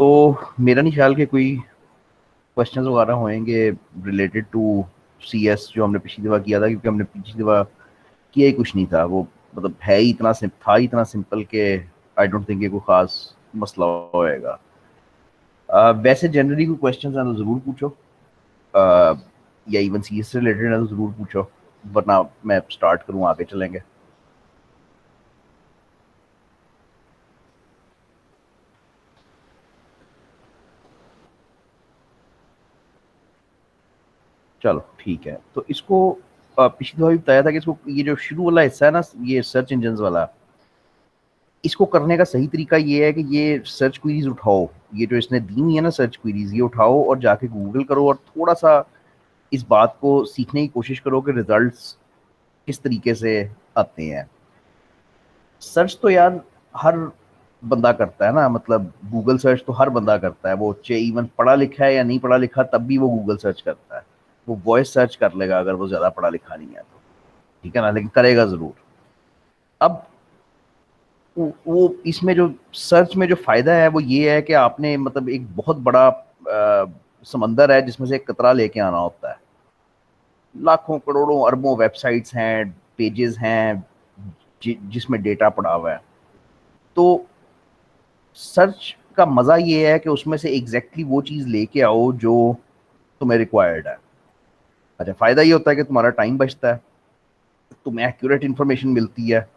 तो मेरा नहीं ख्याल कि कोई क्वेश्चंस वगैरह होंगे रिलेटेड टू सीएस जो हमने पिछली दफ़ा किया था, क्योंकि हमने पिछली दफ़ा किया ही कुछ नहीं था। वो मतलब है ही इतना था ही इतना सिंपल कि आई डोंट थिंक ये कोई ख़ास मसला होएगा। वैसे जनरली कोई क्वेश्चंस हैं तो ज़रूर पूछो, uh, या इवन सीएस से रिलेटेड है तो ज़रूर पूछो, वरना मैं स्टार्ट करूँ आगे चलेंगे। चलो ठीक है, तो इसको पिछली दफ़ा भी बताया था कि इसको ये जो शुरू वाला हिस्सा है ना, ये सर्च इंजन वाला, इसको करने का सही तरीका ये है कि ये सर्च क्वेरीज उठाओ, ये जो इसने दी हुई है ना सर्च क्वेरीज, ये उठाओ और जाके गूगल करो और थोड़ा सा इस बात को सीखने की कोशिश करो कि रिजल्ट्स किस तरीके से आते हैं। सर्च तो यार हर बंदा करता है ना, मतलब गूगल सर्च तो हर बंदा करता है, वो चाहे इवन पढ़ा लिखा है या नहीं पढ़ा लिखा तब भी वो गूगल सर्च करता है। वो वॉइस सर्च कर लेगा अगर वो ज़्यादा पढ़ा लिखा नहीं है तो, ठीक है ना, लेकिन करेगा ज़रूर। अब वो इसमें जो सर्च में जो फायदा है वो ये है कि आपने मतलब एक बहुत बड़ा समंदर है जिसमें से एक कतरा लेके आना होता है। लाखों करोड़ों अरबों वेबसाइट्स हैं, पेजेस हैं, जिसमें डेटा पड़ा हुआ है। तो सर्च का मजा ये है कि उसमें से एग्जैक्टली वो चीज लेके आओ जो तुम्हें रिक्वायर्ड है। अच्छा, फायदा ये होता है कि तुम्हारा टाइम बचता है, तुम्हें एक्यूरेट इन्फॉर्मेशन मिलती है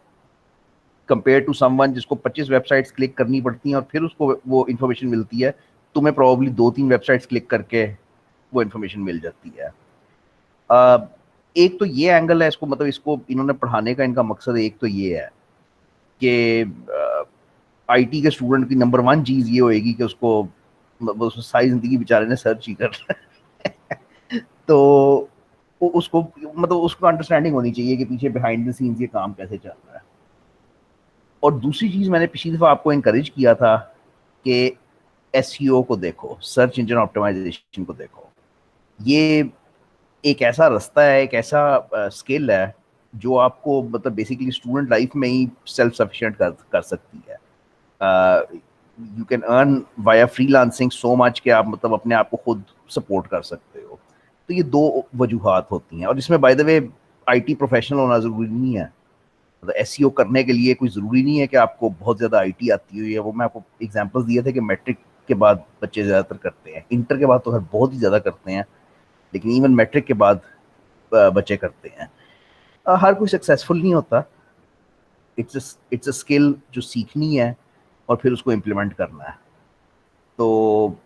कंपेयर टू समवन जिसको 25 वेबसाइट्स क्लिक करनी पड़ती हैं और फिर उसको वो इन्फॉर्मेशन मिलती है। तुम्हें प्रोबेबली 2-3 वेबसाइट्स क्लिक करके वो इन्फॉर्मेशन मिल जाती है। अ, एक तो ये एंगल है इसको, मतलब इसको इन्होंने पढ़ाने का इनका मकसद एक तो ये है कि आईटी के स्टूडेंट की नंबर वन चीज ये होएगी कि उसको उसको सारी जिंदगी बेचारे ने सर्च ही कर तो उसको मतलब उसको अंडरस्टैंडिंग होनी चाहिए कि पीछे बिहाइंड द सीन्स ये काम कैसे चल रहा है। और दूसरी चीज मैंने पिछली दफा आपको इंकरेज किया था कि एसईओ को देखो, सर्च इंजन ऑप्टिमाइजेशन को देखो। ये एक ऐसा रास्ता है, एक ऐसा स्किल है जो आपको मतलब बेसिकली स्टूडेंट लाइफ में ही सेल्फ सफिशिएंट कर सकती है। You can earn via freelancing so much कि आप मतलब अपने आप को खुद सपोर्ट कर सकते हो। तो ये दो वजूहात होती हैं, और इसमें by the way IT professional होना जरूरी नहीं है। मतलब एसईओ करने के लिए कोई ज़रूरी नहीं है कि आपको बहुत ज़्यादा आईटी आती हुई है। वो मैं आपको एग्जांपल्स दिए थे कि मैट्रिक के बाद बच्चे ज़्यादातर करते हैं, इंटर के बाद तो खैर बहुत ही ज़्यादा करते हैं, लेकिन इवन मैट्रिक के बाद बच्चे करते हैं। हर कोई सक्सेसफुल नहीं होता। इट्स अ स्किल जो सीखनी है और फिर उसको इम्प्लीमेंट करना है। तो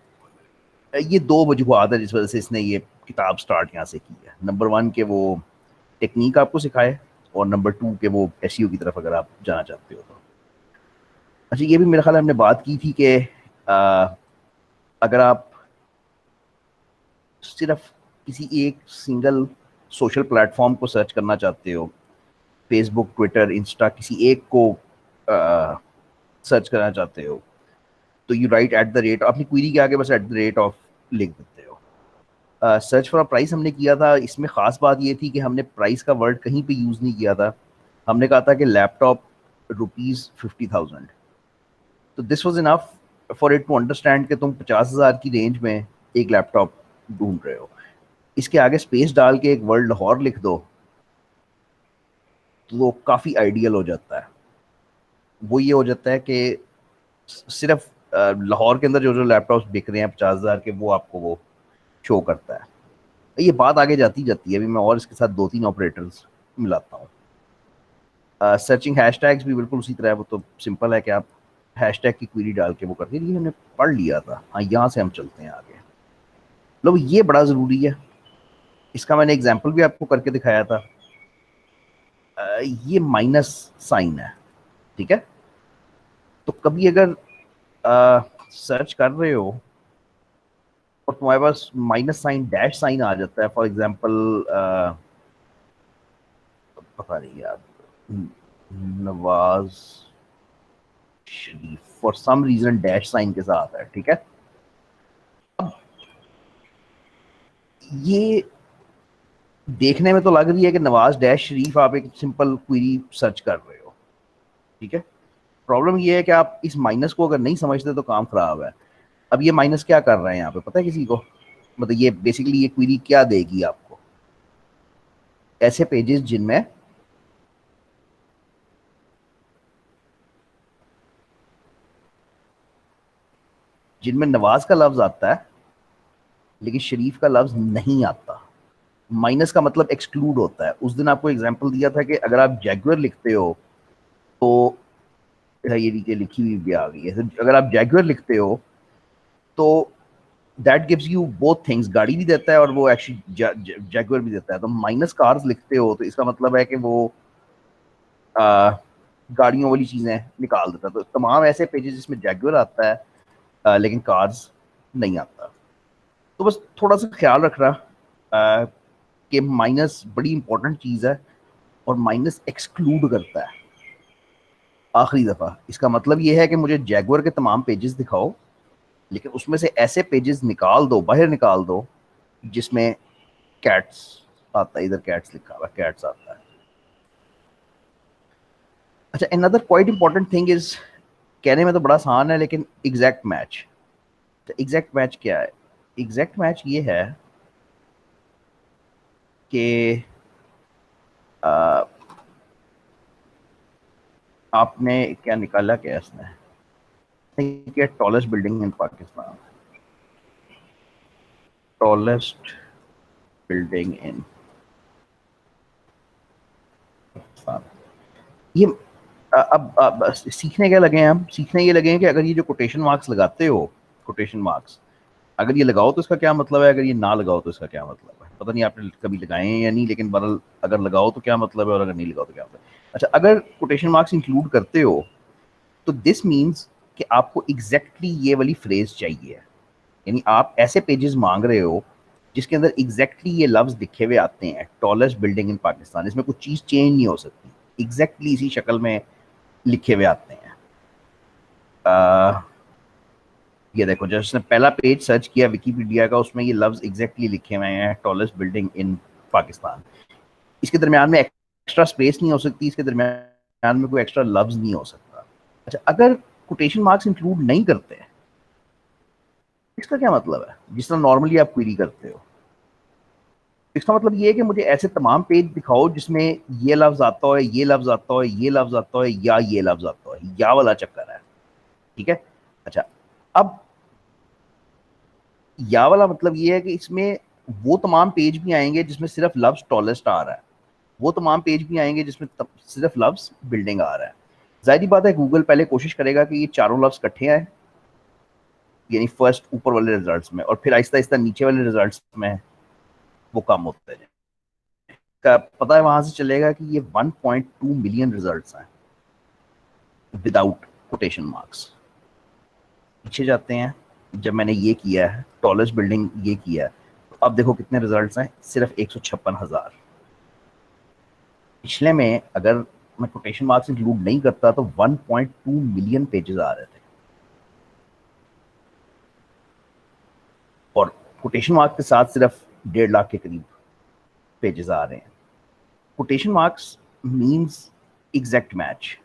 ये दो वजूहत है जिस वजह से इसने ये किताब स्टार्ट यहाँ से की है। नंबर वन के वो टेक्निक आपको सिखाए, और नंबर टू के वो एसईओ की तरफ अगर आप जाना चाहते हो तो। अच्छा, ये भी मेरा ख्याल है हमने बात की थी कि अगर आप सिर्फ किसी एक सिंगल सोशल प्लेटफॉर्म को सर्च करना चाहते हो, फेसबुक, ट्विटर, इंस्टा, किसी एक को सर्च करना चाहते हो, तो you right at the rate, अपनी क्वेरी के आगे बस एट द रेट ऑफ लिख देते हो। सर्च फॉर प्राइस हमने किया था, इसमें खास बात ये थी कि हमने प्राइस का वर्ड कहीं पे यूज नहीं किया था। हमने कहा था कि लैपटॉप ₹50,000। तो this was enough for it to understand कि तुम 50,000 की रेंज में एक लैपटॉप ढूंढ रहे हो। इसके आगे स्पेस डाल के एक वर्ड लाहौर लिख दो तो वो काफ़ी आइडियल हो जाता है। वो ये हो जाता है कि सिर्फ लाहौर के अंदर जो जो लैपटॉप्स बिक रहे हैं 50,000 के, वो आपको वो शो करता है। ये बात आगे जाती जाती है, अभी मैं और इसके साथ 2-3 ऑपरेटर्स मिलाता हूँ। सर्चिंग हैशटैग्स भी बिल्कुल उसी तरह है, वो तो सिंपल है कि आप हैशटैग की क्वेरी डाल के वो कर दी। हमने पढ़ लिया था, हाँ यहाँ से हम चलते हैं आगे। लो, ये बड़ा ज़रूरी है, इसका मैंने एग्जाम्पल भी आपको करके दिखाया था। ये माइनस साइन है, ठीक है। तो कभी अगर सर्च कर रहे हो और तुम्हारे पास माइनस साइन, डैश साइन आ जाता है, फॉर एग्जांपल पता नहीं यार, Nawaz Sharif for some reason dash sign के साथ है, ठीक है। अब ये देखने में तो लग रही है कि नवाज डैश शरीफ, आप एक सिंपल क्वेरी सर्च कर रहे हो, ठीक है। प्रॉब्लम ये है कि आप इस माइनस को अगर नहीं समझते तो काम खराब है। अब ये माइनस क्या कर रहे हैं यहाँ पे, पता है किसी को? मतलब ये बेसिकली ये क्वेरी क्या देगी आपको? ऐसे पेजेस जिनमें नवाज का लफ्ज आता है लेकिन शरीफ का लफ्ज नहीं आता। माइनस का मतलब एक्सक्लूड होता है। उस दिन आपको एग्जांपल दिया था कि अगर आप जैगुअर लिखते हो तो ये नीचे लिखी हुई भी आ गई है, तो अगर आप जैगुअर लिखते हो तो that gives you both things, गाड़ी भी देता है और वो एक्चुअली जैगुअर भी देता है। तो माइनस कार्स लिखते हो तो इसका मतलब है कि वो आ, गाड़ियों वाली चीजें निकाल देता है। तो तमाम ऐसे पेजेस जिसमें जैगुअर आता है लेकिन कार्स नहीं आता। तो बस थोड़ा सा ख्याल रखना कि माइनस बड़ी इंपॉर्टेंट चीज है और माइनस एक्सक्लूड करता है आखिरी दफा। इसका मतलब ये है कि मुझे जैगुअर के तमाम पेजेस दिखाओ लेकिन उसमें से ऐसे पेजेस निकाल दो, बाहर निकाल दो जिसमें कैट्स आता है। इधर कैट्स लिखा हुआ, कैट्स आता है। अच्छा, another quite important thing is, कहने में तो बड़ा आसान है लेकिन एग्जैक्ट मैच। तो एग्जैक्ट मैच क्या है? एग्जैक्ट मैच ये है कि आ, आपने क्या निकाला, क्या इसने tallest building in Pakistan, tallest building in Pakistan. ये अब सीखने क्या लगे हैं हम? सीखने ये लगे हैं कि अगर ये जो कोटेशन मार्क्स लगाते हो, कोटेशन मार्क्स अगर ये लगाओ तो इसका क्या मतलब है, अगर ये ना लगाओ तो इसका क्या मतलब है। पता नहीं आपने कभी लगाए हैं या नहीं, लेकिन बहरहाल अगर लगाओ तो क्या मतलब है और अगर नहीं लगाओ तो क्या मतलब है। अच्छा, अगर कोटेशन मार्क्स इंक्लूड करते हो तो दिस मीन्स कि आपको एग्जैक्टली ये वाली फ्रेज चाहिए। यानी आप ऐसे पेजेस मांग रहे हो जिसके अंदर एग्जैक्टली ये लफ्ज लिखे हुए आते हैं, टॉलेस्ट बिल्डिंग इन पाकिस्तान। इसमें कुछ चीज चेंज नहीं हो सकती, एग्जैक्टली इसी शक्ल में लिखे हुए आते हैं। आ, ये देखो, जब उसने पहला पेज सर्च किया विकीपीडिया का, उसमें ये लफ्ज एग्जैक्टली लिखे हुए हैं, टॉलेस्ट बिल्डिंग इन पाकिस्तान। इसके दरमियान में एक्स्ट्रा स्पेस नहीं हो सकती, इसके दरमियान में कोई एक्स्ट्रा लफ्ज नहीं हो सकता। अच्छा, अगर कोटेशन मार्क्स इंक्लूड नहीं करते, इसका क्या मतलब है? जिस तरह नॉर्मली आप क्वेरी करते हो, इसका मतलब ये है कि मुझे ऐसे तमाम पेज दिखाओ जिसमें ये लफ्ज आता है, ये लफ्ज आता है, ये लफ्ज आता है, या ये लफ्ज आता है, या वाला चक्कर है। ठीक है। अच्छा, अब या वाला मतलब ये है कि इसमें वो तमाम पेज भी आएंगे जिसमें सिर्फ लफ्ज टॉलेस्ट आ रहा है, वो तमाम पेज भी आएंगे जिसमें सिर्फ लफ्ज बिल्डिंग आ रहा है। जाहिर बात है गूगल पहले कोशिश करेगा कि ये चारों लफ्ज इकट्ठे आए, यानी फर्स्ट ऊपर वाले रिजल्ट्स में, और फिर आहिस्ता आहिस्ता नीचे वाले रिजल्ट्स में वो कम होते हैं। का पता है वहां से चलेगा कि ये 1.2 मिलियन रिजल्ट्स हैं विदाउट कोटेशन मार्क्स। पीछे जाते हैं, जब मैंने ये किया है टॉलेस्ट बिल्डिंग ये किया है, तो अब देखो कितने रिजल्ट्स हैं, सिर्फ 156,000। पिछले में अगर मैं कोटेशन मार्क्स इंक्लूड नहीं करता तो 1.2 मिलियन पेजेस आ रहे थे, और कोटेशन मार्क्स के साथ सिर्फ 1.5 लाख के करीब पेजेस आ रहे हैं। Quotation marks means exact match.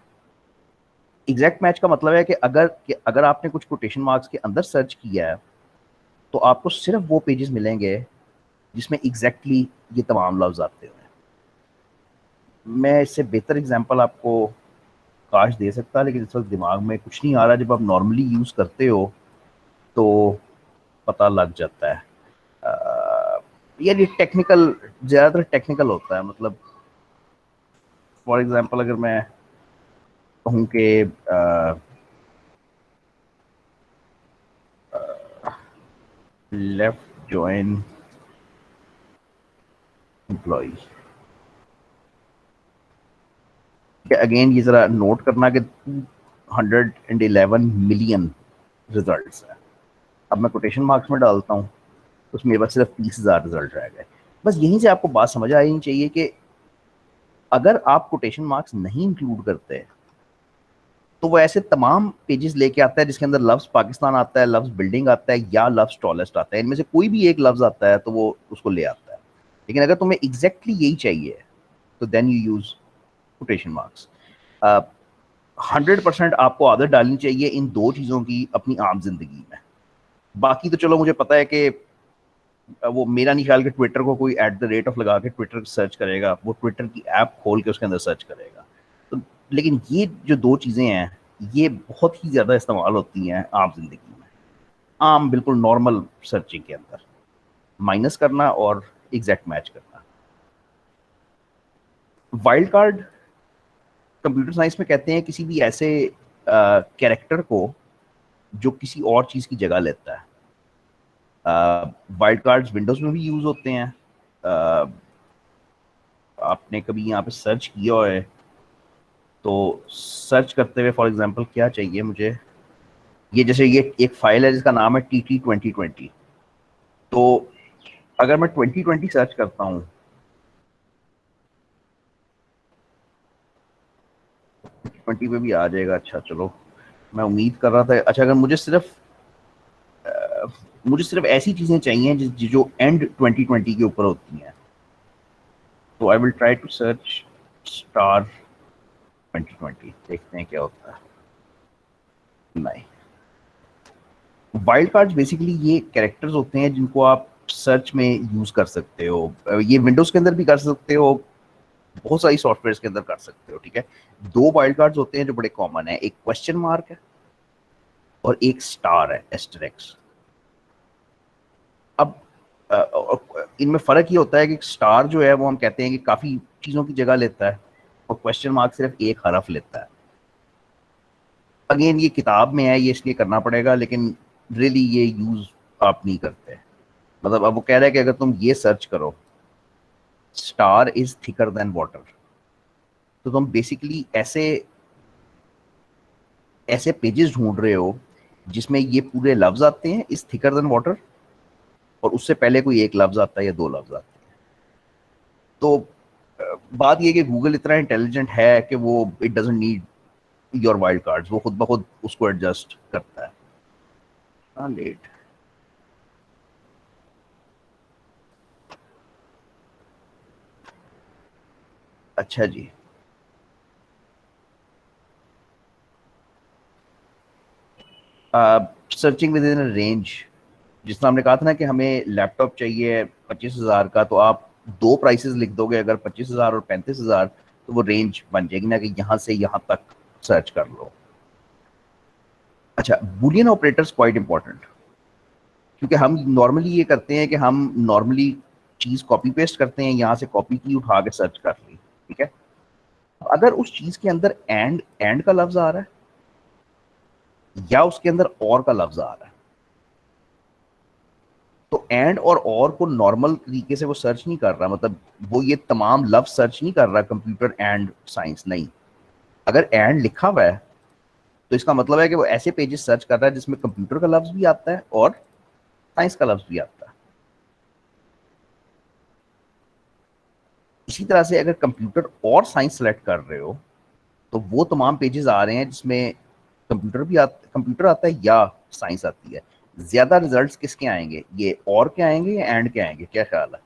Exact match का मतलब है कि अगर आपने कुछ कोटेशन मार्क्स के अंदर सर्च किया है तो आपको सिर्फ वो पेजेस मिलेंगे जिसमें एग्जैक्टली ये तमाम लफ्ज आते हुए। मैं इससे बेहतर एग्जांपल आपको काश दे सकता, लेकिन इस वक्त दिमाग में कुछ नहीं आ रहा। जब आप नॉर्मली यूज़ करते हो तो पता लग जाता है। यार ये टेक्निकल, ज़्यादातर टेक्निकल होता है। मतलब फॉर एग्जांपल अगर मैं कहूँ कि लेफ्ट ज्वाइन एम्प्लॉय, अगेन ये जरा नोट करना कि 211 मिलियन रिजल्ट्स हैं। अब मैं कोटेशन मार्क्स में डालता हूँ तो उसमें मेरे पास सिर्फ 30,000 रिजल्ट रह गए। बस यहीं से आपको बात समझ आनी चाहिए कि अगर आप कोटेशन मार्क्स नहीं इंक्लूड करते तो वो ऐसे तमाम पेजेस लेके आता है जिसके अंदर लफ्ज पाकिस्तान आता है, लफ्ज बिल्डिंग आता है, या लफ्ज टॉलेस्ट आता है। इनमें से कोई भी एक लफ्ज आता है तो वो उसको ले आता है। लेकिन अगर तुम्हें एग्जैक्टली यही चाहिए तो then you use quotation marks. 100% आपको आदत डालनी चाहिए इन दो चीज़ों की अपनी आम जिंदगी में। बाकी तो चलो मुझे पता है कि वो मेरा नहीं ख्याल कि ट्विटर को कोई एट द रेट ऑफ लगा के ट्विटर सर्च करेगा, वो ट्विटर की ऐप खोल के उसके अंदर सर्च करेगा। तो लेकिन ये जो दो चीज़ें हैं, ये बहुत ही ज़्यादा इस्तेमाल होती हैं आम जिंदगी में, आम बिल्कुल नॉर्मल सर्चिंग के अंदर, माइनस करना और एग्जैक्ट मैच करना। वाइल्ड कार्ड कंप्यूटर साइंस में कहते हैं किसी भी ऐसे कैरेक्टर को जो किसी और चीज़ की जगह लेता है। वाइल्ड कार्ड्स विंडोज में भी यूज होते हैं। uh, आपने कभी यहाँ पे सर्च किया है तो सर्च करते हुए फॉर एग्जांपल क्या चाहिए मुझे, ये जैसे ये एक फाइल है जिसका नाम है TT2020। तो अगर मैं 2020 सर्च करता हूँ, 20 पे भी आ जाएगा। अच्छा चलो, मैं उम्मीद कर रहा था। अच्छा, अगर मुझे सिर्फ ऐसी चीजें चाहिए जो एंड 2020 के ऊपर होती हैं, तो I will try to search star 2020, देखते हैं क्या होता है। नहीं, वाइल्ड कार्ड्स बेसिकली ये कैरेक्टर्स होते हैं जिनको आप सर्च में यूज कर सकते हो। ये विंडोज के अंदर भी कर सकते हो, बहुत सारी सॉफ्टवेयर के अंदर कर सकते हो, ठीक है। दो वाइल्ड कार्ड्स होते हैं जो बड़े कॉमन है, एक क्वेश्चन मार्क है और एक स्टार है, एस्टरिक्स। अब इनमें फर्क ये होता है कि स्टार जो है वो हम कहते हैं कि काफी चीजों की जगह लेता है, और क्वेश्चन मार्क सिर्फ एक हरफ लेता है। अगेन ये किताब में है, ये इसलिए करना पड़ेगा, लेकिन रियली ये यूज आप नहीं करते। मतलब अब वो कह रहा है कि अगर तुम ये सर्च करो, star is thicker than water, तो तुम बेसिकली ऐसे ऐसे पेजेस ढूंढ रहे हो जिसमें ये पूरे लफ्ज आते हैं, इज थिकर देन वाटर, और उससे पहले कोई एक लफ्ज आता है या दो लफ्ज आते हैं। तो बात ये कि गूगल इतना इंटेलिजेंट है कि वो it doesn't need your wild cards, वो खुद ब खुद उसको एडजस्ट करता है। हाँ, लेट। अच्छा जी। सर्चिंग विद इन रेंज, जिस तरह हमने कहा था ना कि हमें लैपटॉप चाहिए 25,000 का, तो आप दो प्राइसेस लिख दोगे, अगर 25,000 और 35,000, तो वो रेंज बन जाएगी ना कि यहाँ से यहाँ तक सर्च कर लो। अच्छा, बुलियन ऑपरेटर्स क्वाइट इंपॉर्टेंट, क्योंकि हम नॉर्मली ये करते हैं कि हम नॉर्मली चीज कॉपी पेस्ट करते हैं, यहाँ से कॉपी की उठा के सर्च कर ली, ठीक है। अगर उस चीज के अंदर एंड का लफ्ज आ रहा है या उसके अंदर और का लफ्ज आ रहा है, तो एंड और को नॉर्मल तरीके से वो सर्च नहीं कर रहा, मतलब वो ये तमाम लफ्ज सर्च नहीं कर रहा कंप्यूटर एंड साइंस, नहीं। अगर एंड लिखा हुआ है तो इसका मतलब है कि वो ऐसे पेजेस सर्च कर रहा है जिसमें कंप्यूटर का लफ्ज भी आता है और साइंस का लफ्ज भी आता है। इसी तरह से अगर कंप्यूटर और साइंस सेलेक्ट कर रहे हो, तो वो तमाम पेजेस आ रहे हैं जिसमें कंप्यूटर आता है या साइंस आती है। ज्यादा रिजल्ट्स किसके आएंगे, ये और के आएंगे या एंड के आएंगे, क्या ख्याल है?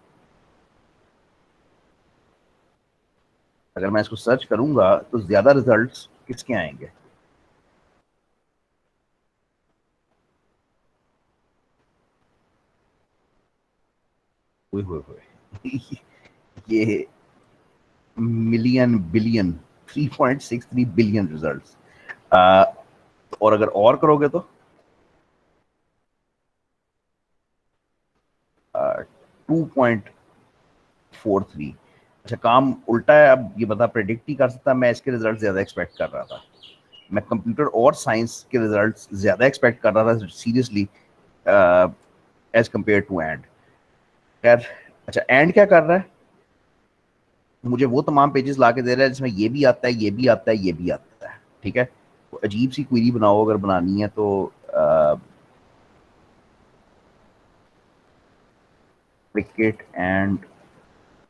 अगर मैं इसको सर्च करूंगा तो ज्यादा रिजल्ट्स किसके आएंगे? ओए होए होए। ये मिलियन बिलियन 3.63 बिलियन रिजल्ट्स। और अगर और करोगे तो 2.43। अच्छा, काम उल्टा है। अब ये बता, प्रेडिक्ट ही कर सकता, मैं इसके रिजल्ट ज्यादा एक्सपेक्ट कर रहा था। मैं कंप्यूटर और साइंस के रिजल्ट्स ज्यादा एक्सपेक्ट कर रहा था seriously, as compare to and. खैर, अच्छा, एंड क्या कर रहा है? मुझे वो तमाम पेजेस ला के दे रहा है जिसमें ये भी आता है, ये भी आता है, ये भी आता है, ठीक है। तो अजीब सी क्वेरी बनाओ अगर बनानी है तो, cricket and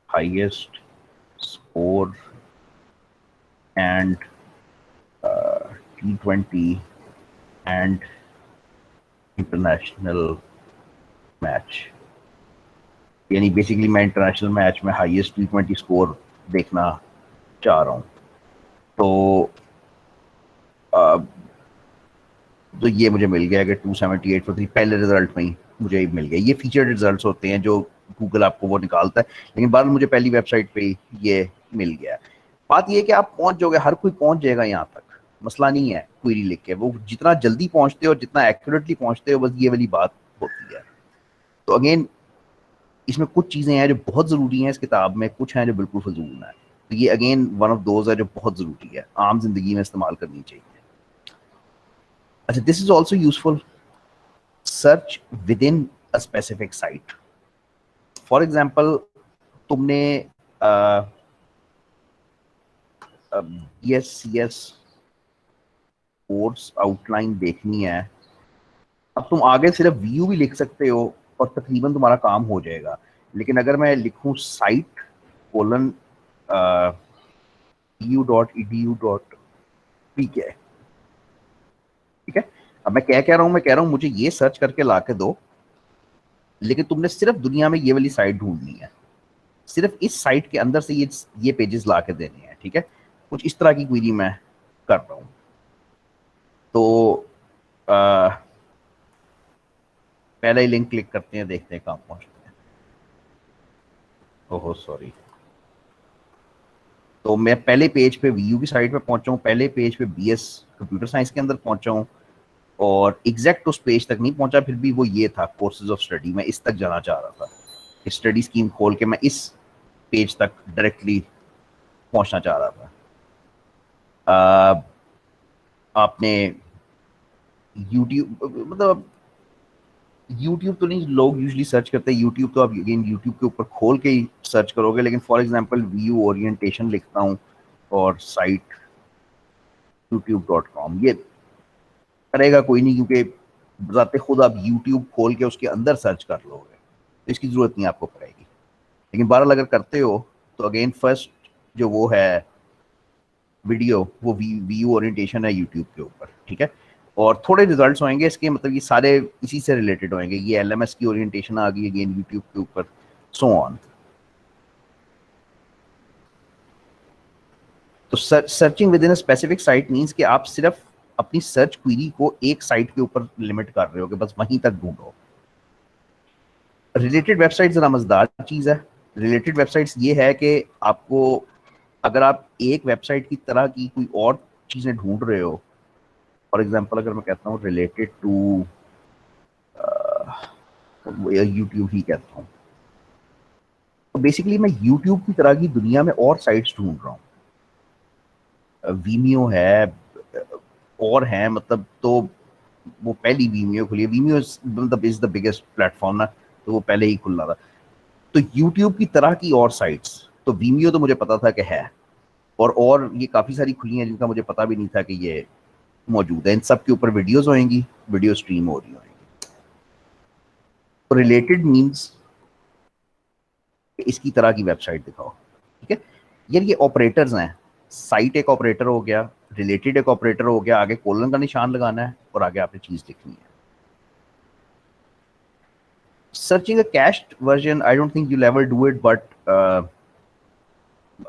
highest score and T20 and international match, यानी बेसिकली मैं इंटरनेशनल मैच में हाईएस्ट T20 स्कोर देखना चाह रहा हूँ। तो तो ये मुझे मिल गया कि 278 पहले रिजल्ट में ही मुझे मिल गया। ये फीचर्ड रिजल्ट्स होते हैं जो गूगल आपको वो निकालता है, लेकिन बाद में मुझे पहली वेबसाइट पे ये मिल गया। बात ये है कि आप पहुंच जाओगे, हर कोई पहुंच जाएगा यहाँ तक, मसला नहीं है क्वेरी लिख के। वो जितना जल्दी पहुंचते हो और जितना एक्यूरेटली पहुंचते हो, बस ये वाली बात होती है। तो अगेन इसमें कुछ चीज़ें हैं जो बहुत ज़रूरी हैं इस किताब में, कुछ हैं जो बिल्कुल फजूल हैं। तो ये अगेन वन ऑफ दोज है जो बहुत ज़रूरी है, आम जिंदगी में इस्तेमाल करनी चाहिए। अच्छा, this is also useful, search with in a specific site. For example, तुमने यस कोर्स आउटलाइन देखनी है, अब तुम आगे सिर्फ व्यू भी लिख सकते हो और तकरीबन तुम्हारा काम हो जाएगा। लेकिन अगर मैं लिखूं साइट कोलन eu.edu.pk, ठीक है, अब मैं क्या कह रहा हूं, मैं कह रहा हूं मुझे ये सर्च करके ला के दो, लेकिन तुमने सिर्फ दुनिया में ये वाली साइट ढूंढनी है, सिर्फ इस साइट के अंदर से ये पेजेस ला के देने हैं, ठीक है। कुछ इस तरह की क्वेरी मैं कर रहा हूं। तो पहला ही लिंक क्लिक करते हैं, देखते हैं कहाँ पहुंचते हैं। ओहो सॉरी, तो मैं पहले पेज पे वीयू की साइट पे पहुंचा हूँ, पहले पेज पे बीएस कंप्यूटर साइंस के अंदर पहुंचा हूँ, और एग्जैक्ट उस पेज तक नहीं पहुंचा, फिर भी वो ये था कोर्सेज ऑफ स्टडी, मैं इस तक जाना चाह रहा था। स्टडी स्कीम खोल के मैं इस पेज तक डायरेक्टली पहुंचना चाह रहा था। आपने यूट्यूब, मतलब यूट्यूब तो नहीं लोग यूजली सर्च करते हैं, यूट्यूब तो आप अगेन यूट्यूब के ऊपर खोल के ही सर्च करोगे, लेकिन फॉर एग्जांपल व्यू ओरिएंटेशन लिखता हूँ और साइट youtube.com, ये करेगा कोई नहीं, क्योंकि ज़ाते खुद आप यूट्यूब खोल के उसके अंदर सर्च कर लोगे, तो इसकी ज़रूरत नहीं आपको पड़ेगी। लेकिन बहरहाल अगर करते हो तो अगेन फर्स्ट जो वो है वीडियो, वो व्यू ओरिएंटेशन है यूट्यूब के ऊपर, ठीक है। और थोड़े रिजल्ट्स होंगे इसके, मतलब ये सारे इसी से रिलेटेड होंगे। ये एलएमएस की ओरिएंटेशन आ गई अगेन यूट्यूब के ऊपर, सो ऑन। तो searching with in a specific site means कि आप सिर्फ अपनी सर्च क्वेरी को एक साइट के ऊपर लिमिट कर रहे हो कि बस वहीं तक ढूंढो। रिलेटेड वेबसाइट जरा मजेदार चीज है। रिलेटेड वेबसाइट्स ये है कि आपको, अगर आप एक वेबसाइट की तरह की कोई और चीजें ढूंढ रहे हो, फॉर एग्जांपल अगर मैं कहता हूँ रिलेटेड टू यूट्यूब ही कहता हूँ, तो बेसिकली मैं यूट्यूब की तरह की दुनिया में और साइट्स ढूंढ रहा हूँ। वीमियो है और है, मतलब तो वो पहली वीमियो खुली है, वीमियो मतलब इज द बिगेस्ट प्लेटफॉर्म ना, तो वो पहले ही खुल रहा था। तो यूट्यूब की तरह की और साइट्स, तो वीमियो तो मुझे पता था कि है, और ये काफ़ी सारी खुली हैं जिनका मुझे पता भी नहीं था कि ये मौजूद है। इन सब के ऊपर वीडियोस होंगी, वीडियो स्ट्रीम हो रही होंगी। तो रिलेटेड मीन्स इसकी तरह की वेबसाइट दिखाओ, ठीक है। यार ये ऑपरेटर्स हैं, साइट एक ऑपरेटर हो गया, रिलेटेड एक ऑपरेटर हो गया, आगे कोलन का निशान लगाना है और आगे आपने चीज लिखनी है। Searching a cached version, I don't think you ever do it, but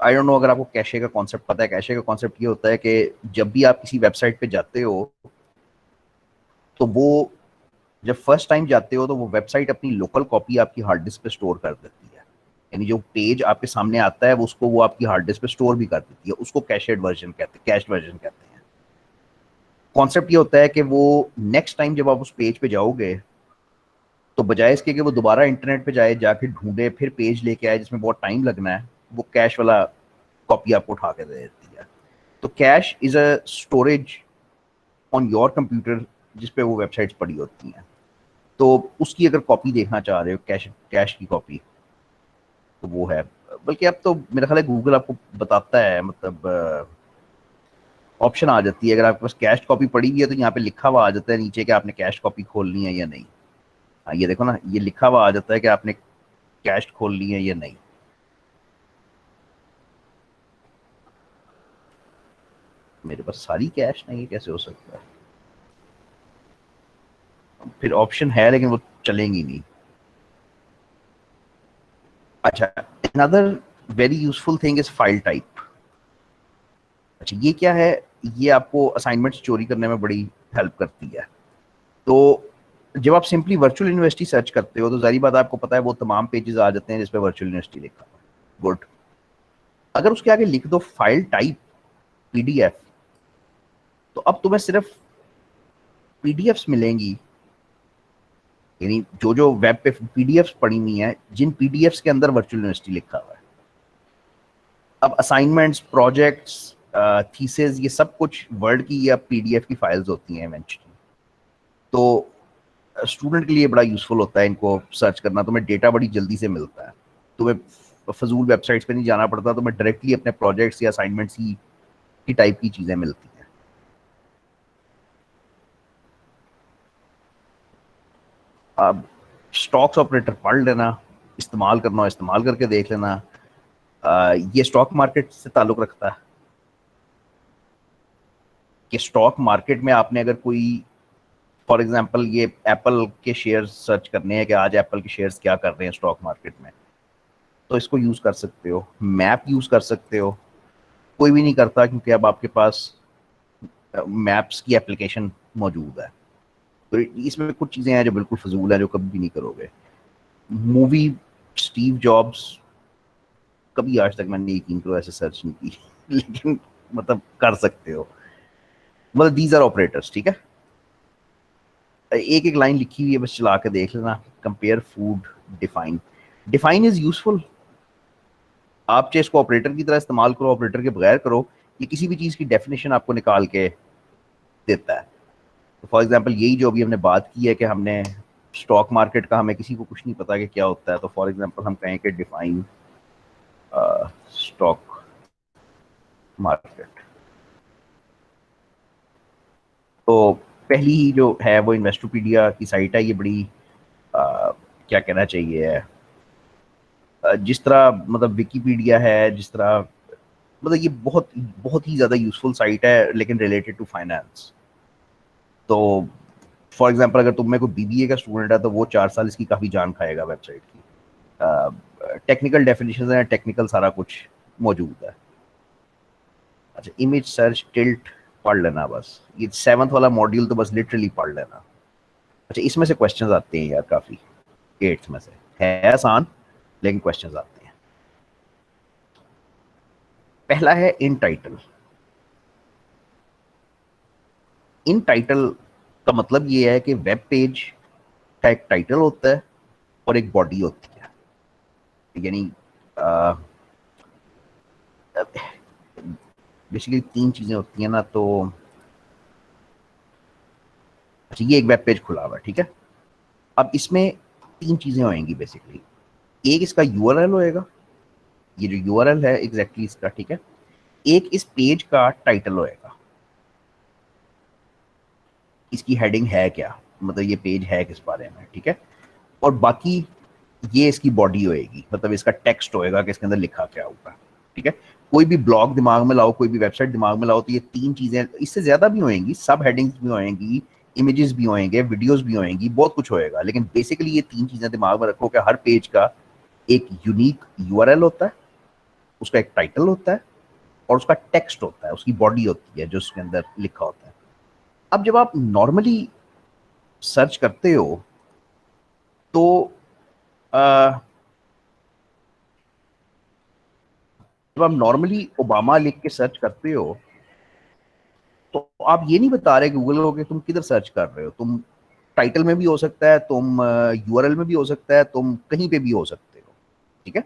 I don't know अगर आपको कैशे का कॉन्सेप्ट पता है। कैशे का कॉन्सेप्ट ये होता है कि जब भी आप किसी वेबसाइट पे जाते हो, तो वो जब फर्स्ट टाइम जाते हो तो वो वेबसाइट अपनी लोकल कॉपी आपकी हार्ड डिस्क पे स्टोर कर देती है। यानी जो पेज आपके सामने आता है वो उसको वो आपकी हार्ड डिस्क पे स्टोर भी कर देती है, उसको कैशेड वर्जन कहते हैं, कैश्ड वर्जन कहते हैं। कॉन्सेप्ट ये होता है कि वो नेक्स्ट टाइम जब आप उस पेज पे जाओगे, तो बजाय इसके कि वो दोबारा इंटरनेट पे जाए, जाके ढूंढे, फिर पेज लेके आए जिसमें बहुत टाइम लगना है, वो कैश वाला कॉपी आपको उठा के दे देती है। तो cash is a storage on your computer जिस पे वो वेबसाइट्स पड़ी होती हैं। तो उसकी अगर कॉपी देखना चाह रहे हो, कैश कैश की कॉपी, तो वो है। बल्कि अब तो मेरा ख्याल है गूगल आपको बताता है, मतलब ऑप्शन आ जाती है, अगर आपके पास कैश कॉपी पड़ी हुई है तो यहाँ पे लिखा हुआ आ जाता है नीचे कि आपने कैश कॉपी खोलनी है या नहीं। हाँ ये देखो ना, ये लिखा हुआ आ जाता है कि आपने कैश खोलनी है या नहीं। मेरे पास सारी कैश नहीं है, कैसे हो सकता है? फिर ऑप्शन है लेकिन वो चलेंगी नहीं। अच्छा, another very useful thing is file type. अच्छा ये क्या है? ये आपको असाइनमेंट्स चोरी करने में बड़ी हेल्प करती है। तो जब आप सिंपली वर्चुअल यूनिवर्सिटी सर्च करते हो तो जारी बात आपको पता है वो तमाम पेजेस आ जाते हैं जिसपे वर्चुअल यूनिवर्सिटी लिखा हुआ है। गुड। अगर उसके आगे लिख दो फाइल टाइप पीडीएफ, तो अब तुम्हें सिर्फ पीडीएफ्स मिलेंगी, यानी जो जो वेब पे पीडीएफ्स पड़ी हुई हैं जिन पीडीएफ्स के अंदर वर्चुअल यूनिवर्सिटी लिखा हुआ है। अब असाइनमेंट्स, प्रोजेक्ट्स, थीसिस, ये सब कुछ वर्ड की या पीडीएफ की फाइल्स होती हैं इवेंचुअली। तो स्टूडेंट के लिए बड़ा यूजफुल होता है इनको सर्च करना, तुम्हें डेटा बड़ी जल्दी से मिलता है, तुम्हें फजूल वेबसाइट्स पे नहीं जाना पड़ता, तुम्हें डायरेक्टली अपने प्रोजेक्ट्स या असाइनमेंट्स की टाइप की चीज़ें मिलती हैं। अब स्टॉक्स ऑपरेटर पढ़ लेना, इस्तेमाल करना हो इस्तेमाल करके देख लेना। ये स्टॉक मार्केट से ताल्लुक़ रखता है कि स्टॉक मार्केट में आपने अगर कोई, फॉर एग्जांपल ये एप्पल के शेयर्स सर्च करने हैं कि आज एप्पल के शेयर्स क्या कर रहे हैं स्टॉक मार्केट में, तो इसको यूज़ कर सकते हो। मैप यूज़ कर सकते हो, कोई भी नहीं करता क्योंकि अब आपके पास मैप्स की एप्लीकेशन मौजूद है। तो इसमें कुछ चीज़ें हैं जो बिल्कुल फजूल हैं, जो कभी भी नहीं करोगे। मूवी स्टीव जॉब्स, कभी आज तक मैंने यकीन करो ऐसे सर्च नहीं की लेकिन मतलब कर सकते हो। मतलब दीज आर ऑपरेटर्स, ठीक है। एक एक लाइन लिखी हुई है, बस चला के देख लेना। Compare, food, define. Define is useful. आप चाहे इसको ऑपरेटर की तरह इस्तेमाल करो, ऑपरेटर के बगैर करो, ये किसी भी चीज़ की डेफिनेशन आपको निकाल के देता है। तो फॉर एग्जांपल यही जो अभी हमने बात की है कि हमने स्टॉक मार्केट का हमें किसी को कुछ नहीं पता कि क्या होता है, तो फॉर एग्जांपल हम कहें कि डिफाइन स्टॉक मार्केट। तो पहली ही जो है वो इन्वेस्टोपीडिया की साइट है। ये बड़ी क्या कहना चाहिए है, जिस तरह मतलब विकीपीडिया है, जिस तरह मतलब ये बहुत बहुत ही ज़्यादा यूजफुल साइट है लेकिन रिलेटेड टू फाइनेंस। तो फॉर एग्जांपल अगर तुम में कोई बीबीए का स्टूडेंट है तो वो 4 साल इसकी काफ़ी जान खाएगा वेबसाइट की। टेक्निकल डेफिनेशन है, टेक्निकल सारा कुछ मौजूद है। अच्छा, इमेज सर्च, टिल्ट पढ़ लेना बस। ये 7th वाला मॉड्यूल तो बस लिटरली पढ़ लेना। अच्छा, इसमें से क्वेश्चंस आते हैं यार काफ़ी, 8th में से है आसान लेकिन क्वेश्चंस आते हैं। पहला है इन टाइटल। इन टाइटल का मतलब ये है कि वेब पेज का एक टाइटल होता है और एक बॉडी होती है। यानी बेसिकली 3 चीजें होती हैं ना। तो अच्छा, ये एक वेब पेज खुला हुआ है, ठीक है। अब इसमें 3 चीजें होंगी बेसिकली। एक इसका यूआरएल होएगा, ये जो यूआरएल है एग्जैक्टली इसका, ठीक है। एक इस पेज का टाइटल होएगा, इसकी हेडिंग है क्या, मतलब ये पेज है किस बारे में, ठीक है। और बाकी ये इसकी बॉडी होएगी, मतलब इसका टेक्स्ट होएगा कि इसके अंदर लिखा क्या होगा, ठीक है। कोई भी ब्लॉग दिमाग में लाओ, कोई भी वेबसाइट दिमाग में लाओ, तो ये 3 चीजें, इससे ज्यादा भी होएंगी, सब हेडिंग्स भी होएंगी, इमेजेस भी होएंगे, वीडियोस भी होएंगी, बहुत कुछ होएगा। लेकिन बेसिकली ये 3 चीजें दिमाग में रखो कि हर पेज का एक यूनिक यूआरएल होता है, उसका एक टाइटल होता है और उसका टेक्स्ट होता है, उसकी बॉडी होती है जो उसके अंदर लिखा होता है। अब जब आप नॉर्मली सर्च करते हो तो जब आप नॉर्मली ओबामा लिख के सर्च करते हो तो आप ये नहीं बता रहे गूगल को कि तुम किधर सर्च कर रहे हो। तुम टाइटल में भी हो सकता है, तुम यूआरएल में भी हो सकता है, तुम कहीं पे भी हो सकते हो, ठीक है।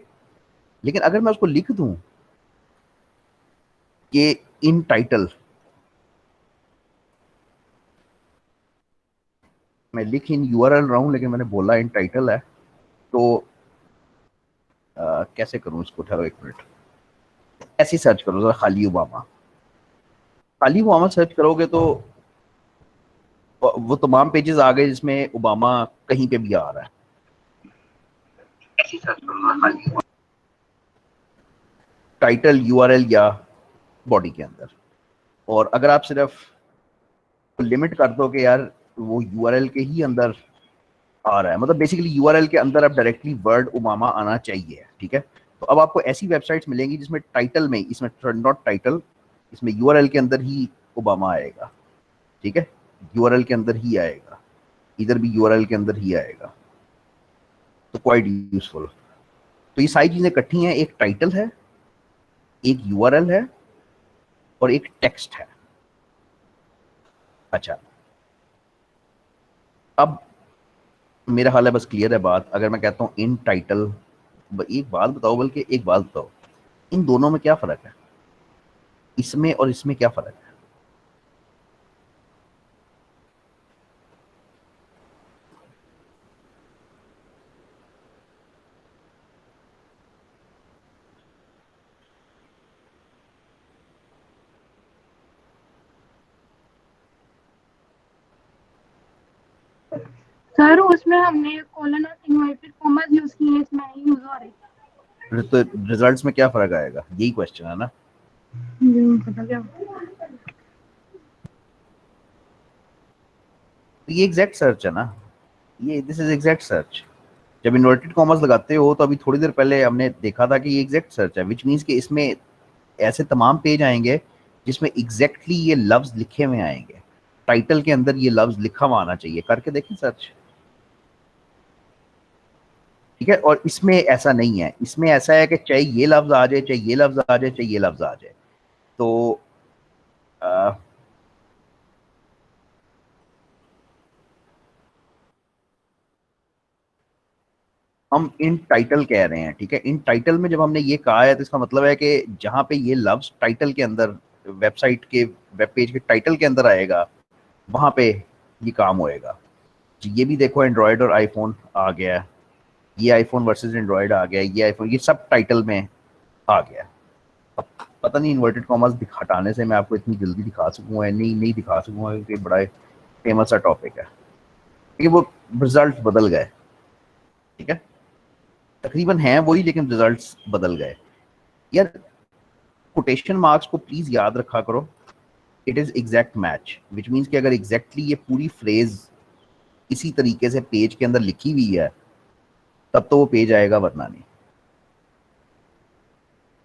लेकिन अगर मैं उसको लिख दूं कि इन टाइटल, मैं लिख इन यूआरएल रहा हूं लेकिन मैंने बोला इन टाइटल है, तो कैसे करूं इसको, ठहरो एक मिनट। ऐसे सर्च करो जरा, खाली ओबामा। खाली ओबामा सर्च करोगे तो वो तमाम पेजेस आ गए जिसमें ओबामा कहीं पे भी आ रहा है। ऐसे सर्च करो खाली टाइटल, यूआरएल या बॉडी के अंदर। और अगर आप सिर्फ लिमिट कर दो कि यार वो यूआरएल के ही अंदर आ रहा है, मतलब बेसिकली यूआरएल के अंदर अब डायरेक्टली वर्ड ओबामा आना चाहिए, ठीक है। तो अब आपको ऐसी वेबसाइट्स मिलेंगी जिसमें टाइटल में, इसमें नॉट टाइटल, इसमें यूआरएल के अंदर ही ओबामा आएगा, ठीक है, यूआरएल के अंदर ही आएगा। इधर भी यूआरएल के अंदर ही आएगा, तो क्वाइट यूजफुल। तो ये सारी चीजें इकट्ठी हैं, एक टाइटल है, एक यूआरएल है और एक टेक्स्ट है। अच्छा, अब मेरा हाल है बस क्लियर है बात। अगर मैं कहता हूं इन टाइटल, एक बात बताओ, बल्कि एक बात बताओ, इन दोनों में क्या फर्क है? इसमें और इसमें क्या फर्क है? सर उसमें हमने कोलन और इन्वर्टेड कॉमास यूज किए, इसमें नहीं यूज हो रहे। तो रिजल्ट्स में क्या फर्क आएगा, यही क्वेश्चन है ना? पता क्या, तो ये एग्जैक्ट सर्च है ना, ये दिस इज एग्जैक्ट सर्च। जब इन्वर्टेड कॉमर्स लगाते हो तो अभी थोड़ी देर पहले हमने देखा था कि ये एग्जैक्ट सर्च है, विच मीन्स कि इसमें ऐसे तमाम पेज आएंगे जिसमें एग्जैक्टली ये लफ्ज लिखे हुए आएंगे, टाइटल के अंदर ये लफ्ज लिखा हुआ आना चाहिए। करके देखें सर्च, ठीक है? और इसमें ऐसा नहीं है, इसमें ऐसा है कि चाहे ये लफ्ज आ जाए, चाहे ये लफ्ज आ जाए, चाहे ये लफ्ज आ जाए। तो आ, हम इन टाइटल कह रहे हैं, ठीक है? इन टाइटल में जब हमने ये कहा है तो इसका मतलब है कि जहां पे ये लफ्ज टाइटल के अंदर, वेबसाइट के वेब पेज के टाइटल के अंदर आएगा, वहां पे ये काम होएगा। ये भी देखो, एंड्रॉयड और आईफोन आ गया है, ये आईफोन वर्सेस एंड्रॉयड आ गया, ये आईफोन, ये सब टाइटल में आ गया। अब पता नहीं इन्वर्टेड कॉमर्स हटाने से मैं आपको इतनी जल्दी दिखा सकूंगा या नहीं, नहीं दिखा सकूंगा, क्योंकि बड़ा फेमस सा टॉपिक है। क्योंकि वो रिजल्ट बदल गए, ठीक है? तकरीबन हैं वही, लेकिन रिजल्ट्स बदल गए। यार, कोटेशन मार्क्स को प्लीज याद रखा करो। It is exact match, which means कि अगर एग्जैक्टली ये पूरी फ्रेज इसी तरीके से पेज के अंदर लिखी हुई है तब तो वो पेज आएगा, वरना नहीं।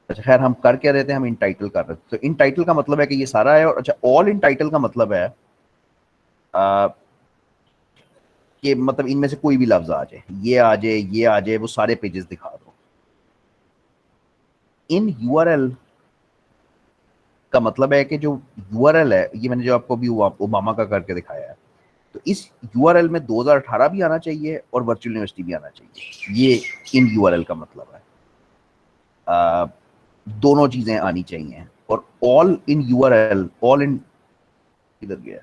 अच्छा खैर, हम कर क्या रहे थे? हम इन टाइटल कर रहे थे। तो इन टाइटल का मतलब है कि ये सारा है। और अच्छा, ऑल इन टाइटल का मतलब है आ, कि मतलब इनमें से कोई भी लफ्ज आ जाए, ये आ जाए, ये आ जाए, वो सारे पेजेस दिखा दो। इन यूआरएल का मतलब है कि जो यूआरएल है, ये मैंने जो आपको अभी ओबामा का करके दिखाया है, तो इस यूआरएल में 2018 भी आना चाहिए और वर्चुअल यूनिवर्सिटी भी आना चाहिए। ये इन यूआरएल का मतलब है। आ, दोनों चीजें आनी चाहिए। और all in URL, all in किधर गया,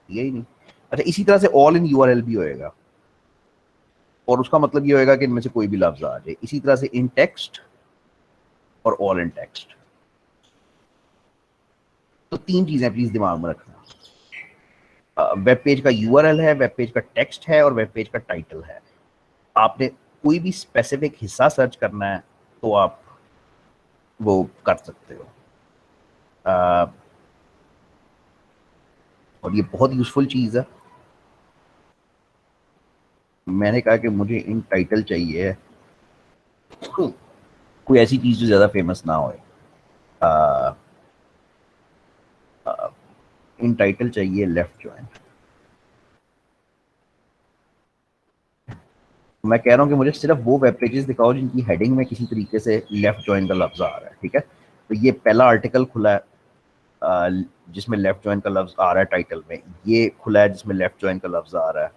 यही नहीं। अच्छा, इसी तरह से ऑल इन यूआरएल भी होएगा, और उसका मतलब ये होएगा कि इनमें से कोई भी लफ्ज आ जाए। इसी तरह से इन टेक्स्ट और ऑल इन टेक्स्ट। तो तीन चीजें प्लीज दिमाग में रखना। वेब पेज का यूआरएल है, वेब पेज का टेक्स्ट है, और वेब पेज का टाइटल है। आपने कोई भी स्पेसिफिक हिस्सा सर्च करना है तो आप वो कर सकते हो। अ, और ये बहुत यूजफुल चीज है। मैंने कहा कि मुझे इन टाइटल चाहिए, कोई ऐसी चीज जो ज्यादा फेमस ना हो। इन टाइटल चाहिए लेफ्ट ज्वाइन। मैं कह रहा हूँ कि मुझे सिर्फ वो वेब पेजेस दिखाओ जिनकी हेडिंग में किसी तरीके से लेफ्ट ज्वाइन का लफ्ज आ रहा है, ठीक है? तो ये पहला आर्टिकल खुला है जिसमें लेफ्ट ज्वाइन का लफ्ज आ रहा है टाइटल में। ये खुला है जिसमें लेफ्ट ज्वाइन का लफ्ज आ रहा है।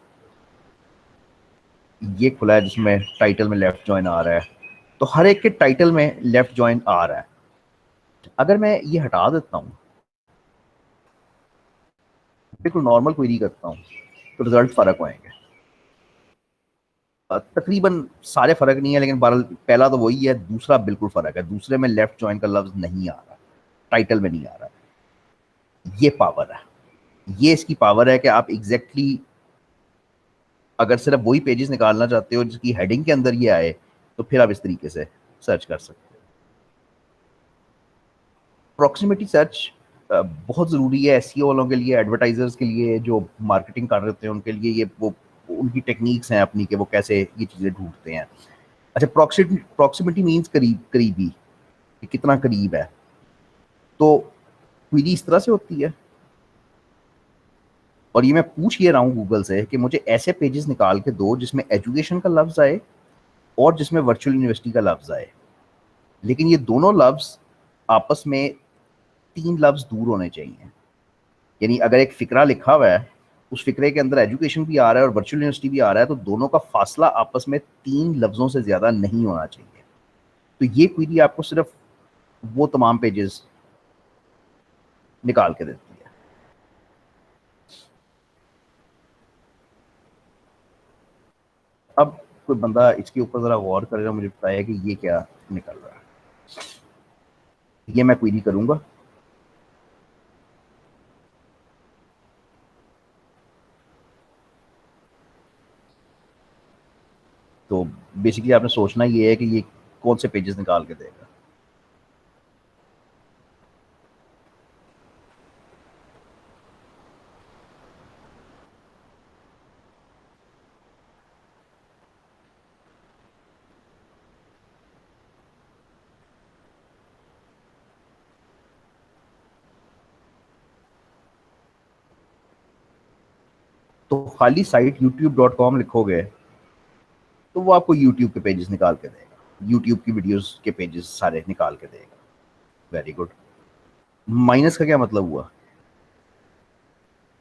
ये खुला है जिसमें टाइटल में लेफ्ट ज्वाइन आ रहा है। तो हर एक के टाइटल में लेफ्ट ज्वाइन आ रहा है। अगर मैं ये हटा देता हूँ, बिल्कुल नॉर्मल क्वेरी करता हूँ, तो रिजल्ट फर्क होएंगे। तकरीबन सारे फर्क नहीं है, लेकिन बहरहाल पहला तो वही है, दूसरा बिल्कुल फर्क है। दूसरे में लेफ्ट ज्वाइन का लफ्ज नहीं आ रहा, टाइटल में नहीं आ रहा। ये पावर है, ये इसकी पावर है कि आप एग्जैक्टली अगर सिर्फ वही पेजेस निकालना चाहते हो जिसकी हेडिंग के अंदर ये आए, तो फिर आप इस तरीके से सर्च कर सकते हो। प्रॉक्सिमिटी सर्च बहुत ज़रूरी है एसईओ वालों के लिए, एडवर्टाइजर्स के लिए, जो मार्केटिंग कर रहे होते हैं उनके लिए। ये वो उनकी टेक्निक्स हैं अपनी, कि वो कैसे ये चीज़ें ढूंढते हैं। अच्छा, प्रॉक्सिमिटी मीन्स करीब, करीबी, कि कितना करीब है। तो क्वेरी इस तरह से होती है, और ये मैं पूछ ये रहा हूँ गूगल से कि मुझे ऐसे पेजेस निकाल के दो जिसमें एजुकेशन का लफ्ज आए और जिसमें वर्चुअल यूनिवर्सिटी का लफ्ज आए, लेकिन ये दोनों लफ्ज आपस में 3 लफ्ज दूर होने चाहिए। यानी अगर एक फिक्रा लिखा हुआ है, उस फिक्रे के अंदर एजुकेशन भी आ रहा है और वर्चुअल यूनिवर्सिटी भी आ रहा है, तो दोनों का फासला आपस में 3 लफ्जों से ज्यादा नहीं होना चाहिए। तो ये क्वेरी आपको सिर्फ वो तमाम पेजेस निकाल के देती है। अब कोई बंदा इसके ऊपर जरा गौर करेगा, मुझे बताया कि ये क्या निकल रहा है। ये मैं क्वेरी करूंगा। तो बेसिकली आपने सोचना ये है कि ये कौन से पेजेस निकाल के देगा। तो खाली साइट youtube.com लिखोगे तो वो आपको यूट्यूब के पेजेस निकाल के देगा, यूट्यूब की वीडियोस के पेजेस सारे निकाल के देगा। Very good. माइनस का क्या मतलब हुआ?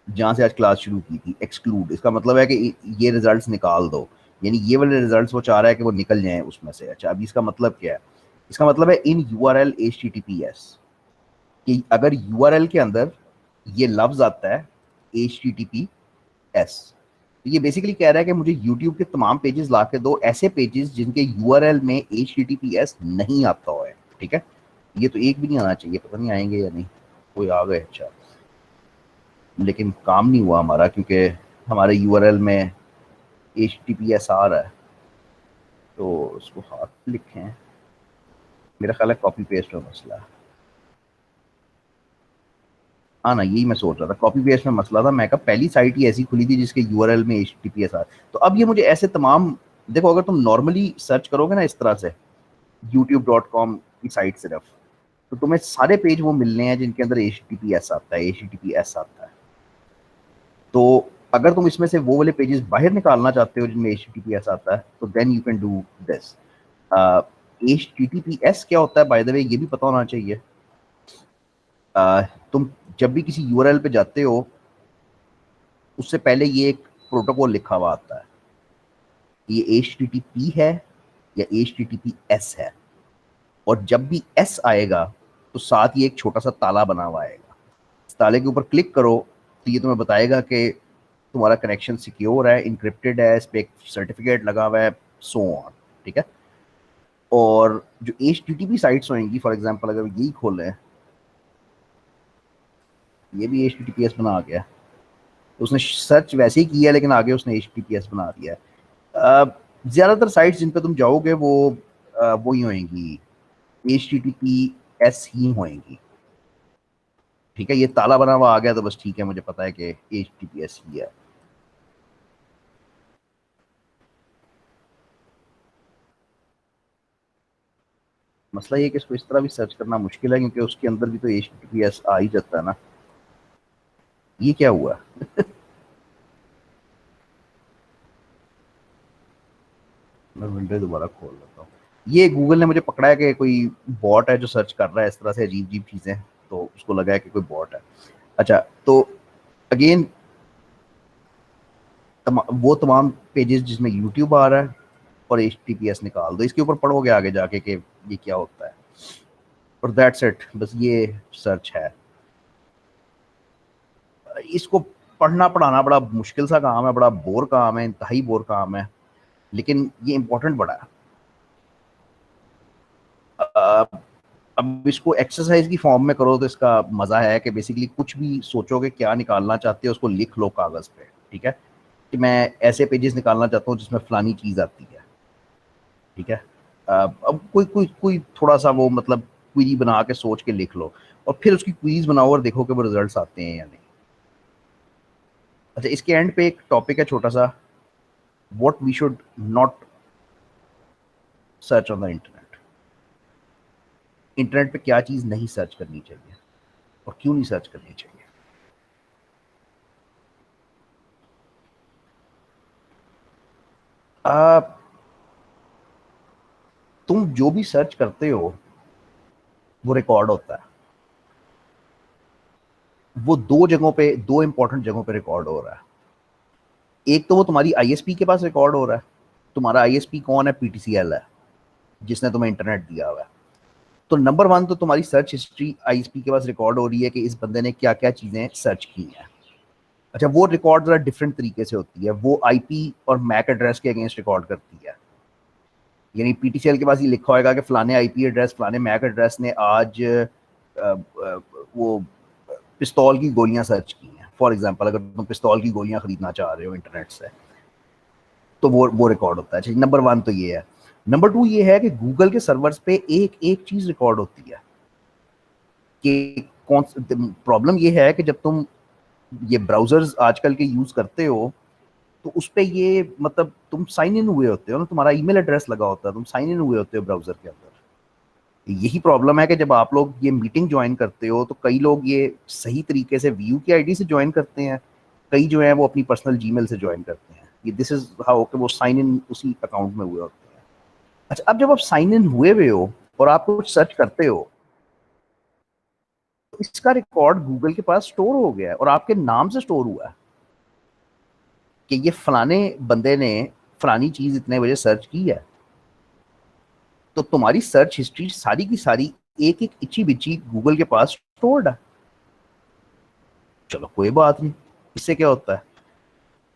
जहां से आज क्लास शुरू की थी, एक्सक्लूड, इसका मतलब है कि ये रिजल्ट्स निकाल दो। यानी ये वाले रिजल्ट्स वो चाह रहा है कि वो निकल जाएं उसमें से। अच्छा, अभी इसका मतलब क्या है? इसका मतलब है इन URL HTTPS, कि अगर URL के अंदर ये लफ्ज आता है HTTPS, तो ये बेसिकली कह रहा है कि मुझे YouTube के तमाम पेजेस ला के दो, ऐसे पेजेस जिनके URL में HTTPS नहीं आता हो है। ठीक है, ये तो एक भी नहीं आना चाहिए, पता नहीं आएंगे या नहीं। कोई आ गए, अच्छा। लेकिन काम नहीं हुआ हमारा, क्योंकि हमारे URL में HTTPS आ रहा है। तो उसको हाथ लिखें, मेरा ख्याल है कॉपी पेस्ट में मसला है। हाँ ना, यही मैं सोच रहा था, कॉपी पेस्ट में मसला था। मैं कहा पहली साइट ही ऐसी खुली थी जिसके URL में HTTPS आ। तो अब ये मुझे ऐसे तमाम, देखो अगर तुम नॉर्मली सर्च करोगे ना इस तरह से youtube.com की साइट सिर्फ, तो तुम्हें सारे पेज वो मिलने हैं जिनके अंदर HTTPS आता है, HTTPS आता है। तो अगर तुम इसमें से वो वाले पेजेस बाहर निकालना चाहते हो जिनमें HTTPS आता है, तो then you can do this. HTTPS क्या होता है बाय द वे, ये भी पता होना चाहिए। तुम जब भी किसी URL पे जाते हो, उससे पहले ये एक प्रोटोकॉल लिखा हुआ आता है, ये HTTP है या HTTPS है। और जब भी S आएगा तो साथ ही एक छोटा सा ताला बना हुआ आएगा। इस ताले के ऊपर क्लिक करो तो ये तुम्हें बताएगा कि तुम्हारा कनेक्शन सिक्योर है, इनक्रिप्टेड है, इस पर एक सर्टिफिकेट लगा हुआ है, सो ऑन। ठीक है। और जो HTTP साइट्स होंगी, फॉर एग्जांपल अगर यही खोलें, ये भी HTTPS बना गया। तो उसने सर्च वैसे ही किया, लेकिन आगे उसने HTTPS बना दिया है। ज़्यादातर साइट्स जिन पे तुम जाओगे वो वही होंगी, HTTPS ही होंगी। ठीक है, ये ताला बना हुआ आ गया तो बस ठीक है, मुझे पता है कि HTTPS ही है। मसला ये कि इसको इस तरह भी सर्च करना मुश्किल है, क्योंकि उसके अंदर भी तो HTTPS आ ही जाता है ना। ये क्या हुआ? मैं विंडो दोबारा खोल लेता हूँ। ये गूगल ने मुझे पकड़ा है कि कोई बॉट है जो सर्च कर रहा है इस तरह से अजीब अजीब चीजें, तो उसको लगा है कि कोई बॉट है। अच्छा, तो अगेन वो तमाम पेजेस जिसमें यूट्यूब आ रहा है और HTTPS निकाल दो, इसके ऊपर पढ़ोगे आगे जाके कि ये क्या होता है। और दैट्स इट, बस ये सर्च है। इसको पढ़ना पढ़ाना बड़ा मुश्किल सा काम है, बड़ा बोर काम है, इंतहाई बोर काम है, लेकिन ये इंपॉर्टेंट बड़ा है। अब इसको एक्सरसाइज की फॉर्म में करो तो इसका मजा है कि बेसिकली कुछ भी सोचोगे क्या निकालना चाहते हो उसको लिख लो कागज पे। ठीक है, कि मैं ऐसे पेजेस निकालना चाहता हूँ जिसमें फलानी चीज आती है। ठीक है। अब कोई कोई कोई थोड़ा सा वो मतलब क्वेरी बना के सोच के लिख लो, और फिर उसकी क्वीज बनाओ और देखो कि वो रिजल्ट्स आते हैं या नहीं। अच्छा, इसके एंड पे एक टॉपिक है छोटा सा, what we should not search on the internet. Internet पे क्या चीज नहीं सर्च करनी चाहिए और क्यों नहीं सर्च करनी चाहिए। आ, तुम जो भी सर्च करते हो वो रिकॉर्ड होता है। वो दो जगहों पे, दो इंपॉर्टेंट जगहों पे रिकॉर्ड हो रहा है। एक तो वो तुम्हारी आईएसपी के पास रिकॉर्ड हो रहा है। तुम्हारा आईएसपी कौन है? पीटीसीएल है, जिसने तुम्हें इंटरनेट दिया हुआ है। तो नंबर वन तो तुम्हारी सर्च हिस्ट्री आईएसपी के पास रिकॉर्ड हो रही है कि इस बंदे ने क्या क्या चीजें सर्च की हैं। अच्छा, वो रिकॉर्ड जरा डिफरेंट तरीके से होती है, वो आईपी और मैक एड्रेस के अगेंस्ट रिकॉर्ड करती है। यानी पीटीसीएल के पास ये लिखा होगा कि फलाने आईपी एड्रेस, फलाने मैक एड्रेस ने आज वो पिस्तौल की गोलियां सर्च की हैं। फॉर एग्जांपल, अगर तुम पिस्तौल की गोलियां खरीदना चाह रहे हो इंटरनेट से, तो वो रिकॉर्ड होता है। अच्छा, नंबर वन तो ये है। नंबर टू ये है कि गूगल के सर्वर्स पे एक एक चीज रिकॉर्ड होती है कि कौन। प्रॉब्लम ये है कि जब तुम ये ब्राउजर्स आजकल के यूज करते हो, तो उस पे ये मतलब तुम साइन इन हुए होते हो ना, तुम्हारा ईमेल एड्रेस लगा होता है, तुम साइन इन हुए होते हो ब्राउजर के अंदर। यही प्रॉब्लम है कि जब आप लोग ये मीटिंग ज्वाइन करते हो, तो कई लोग ये सही तरीके से व्यू की आईडी से ज्वाइन करते हैं, कई जो है वो अपनी पर्सनल जीमेल से ज्वाइन करते हैं। ये दिस इज हाउ कि वो साइन इन उसी अकाउंट में हुए होते हैं। अच्छा, अब जब आप साइन इन हुए हो और आप कुछ सर्च करते हो, तो इसका रिकॉर्ड गूगल के पास स्टोर हो गया है और आपके नाम से स्टोर हुआ है कि ये फलाने बंदे ने फलानी चीज इतने बजे सर्च की है। तो तुम्हारी सर्च हिस्ट्री सारी की सारी एक एक इची बिची गूगल के पास स्टोर्ड है। चलो कोई बात नहीं, इससे क्या होता है?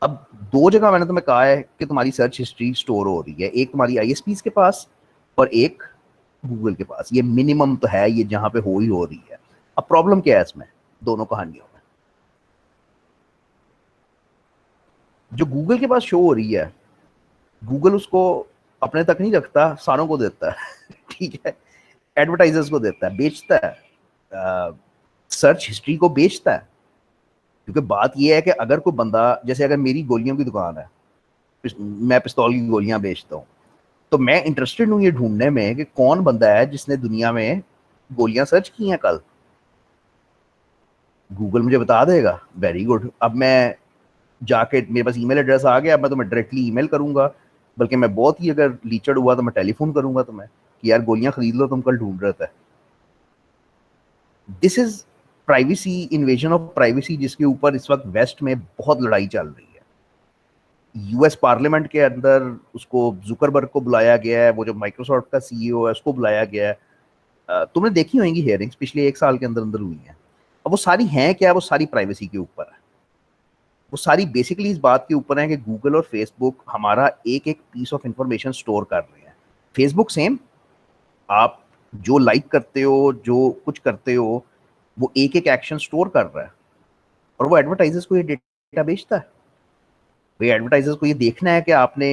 अब दो जगह मैंने तुम्हें कहा है कि तुम्हारी सर्च हिस्ट्री स्टोर हो रही है, एक तुम्हारी आईएसपीज के पास और एक गूगल के पास। ये मिनिमम तो है, ये जहां पे हो रही है। अब प्रॉब्लम क्या है इसमें, दोनों कहानियों में? जो गूगल के पास शो हो रही है, गूगल उसको अपने तक नहीं रखता, सारों को देता है ठीक है, एडवर्टाइजर्स को देता है, बेचता है, सर्च हिस्ट्री को बेचता है। क्योंकि बात यह है कि अगर कोई बंदा, जैसे अगर मेरी गोलियों की दुकान है, मैं पिस्तौल की गोलियां बेचता हूँ, तो मैं इंटरेस्टेड हूँ ये ढूंढने में कि कौन बंदा है जिसने दुनिया में गोलियां सर्च की हैं कल। गूगल मुझे बता देगा, वेरी गुड। अब मैं जाके, मेरे पास ईमेल एड्रेस आ गया, मैं तुम्हें डायरेक्टली ईमेल करूंगा, बल्कि मैं बहुत ही अगर लीचड़ हुआ तो मैं टेलीफोन करूंगा तुम्हें कि यार गोलियां खरीद लो, तुम कल ढूंढ रहे थे। This is privacy, invasion of privacy, जिसके ऊपर इस वक्त वेस्ट में बहुत लड़ाई चल रही है। यूएस पार्लियामेंट के अंदर उसको जुकरबर्ग को बुलाया गया है, वो जो माइक्रोसॉफ्ट का सीईओ है उसको बुलाया गया है। तुमने देखी होंगी हियरिंग्स, पिछले एक साल के अंदर अंदर हुई हैं। अब वो सारी हैं क्या? वो सारी प्राइवेसी के ऊपर है। वो सारी बेसिकली इस बात के ऊपर है कि गूगल और फेसबुक हमारा एक एक पीस ऑफ इंफॉर्मेशन स्टोर कर रहे हैं। फेसबुक सेम, आप जो लाइक करते हो, जो कुछ करते हो, वो एक एक एक्शन स्टोर कर रहा है और वो एडवर्टाइजर्स को ये डेटा बेचता है। भाई एडवर्टाइजर्स को ये देखना है कि आपने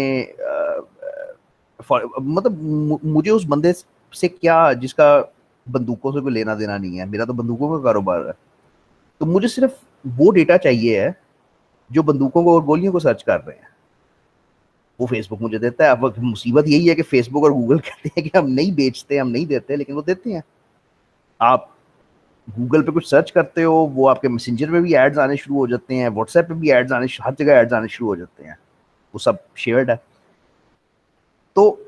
मतलब मुझे उस बंदे से क्या, जिसका बंदूकों से कोई लेना देना नहीं है, मेरा तो बंदूकों का कारोबार है, तो मुझे सिर्फ वो डेटा चाहिए है जो बंदूकों को और गोलियों को सर्च कर रहे हैं, वो फेसबुक मुझे देता है। अब मुसीबत यही है कि फेसबुक और गूगल कहते हैं कि हम नहीं बेचते, हम नहीं देते, लेकिन वो देते हैं। आप गूगल पे कुछ सर्च करते हो, वो आपके मैसेंजर में भी एड्स आने शुरू हो जाते हैं, व्हाट्सएप पे भी एड्स आने, हर जगह एड्स आने शुरू हो जाते हैं, वो सब शेयर्ड है। तो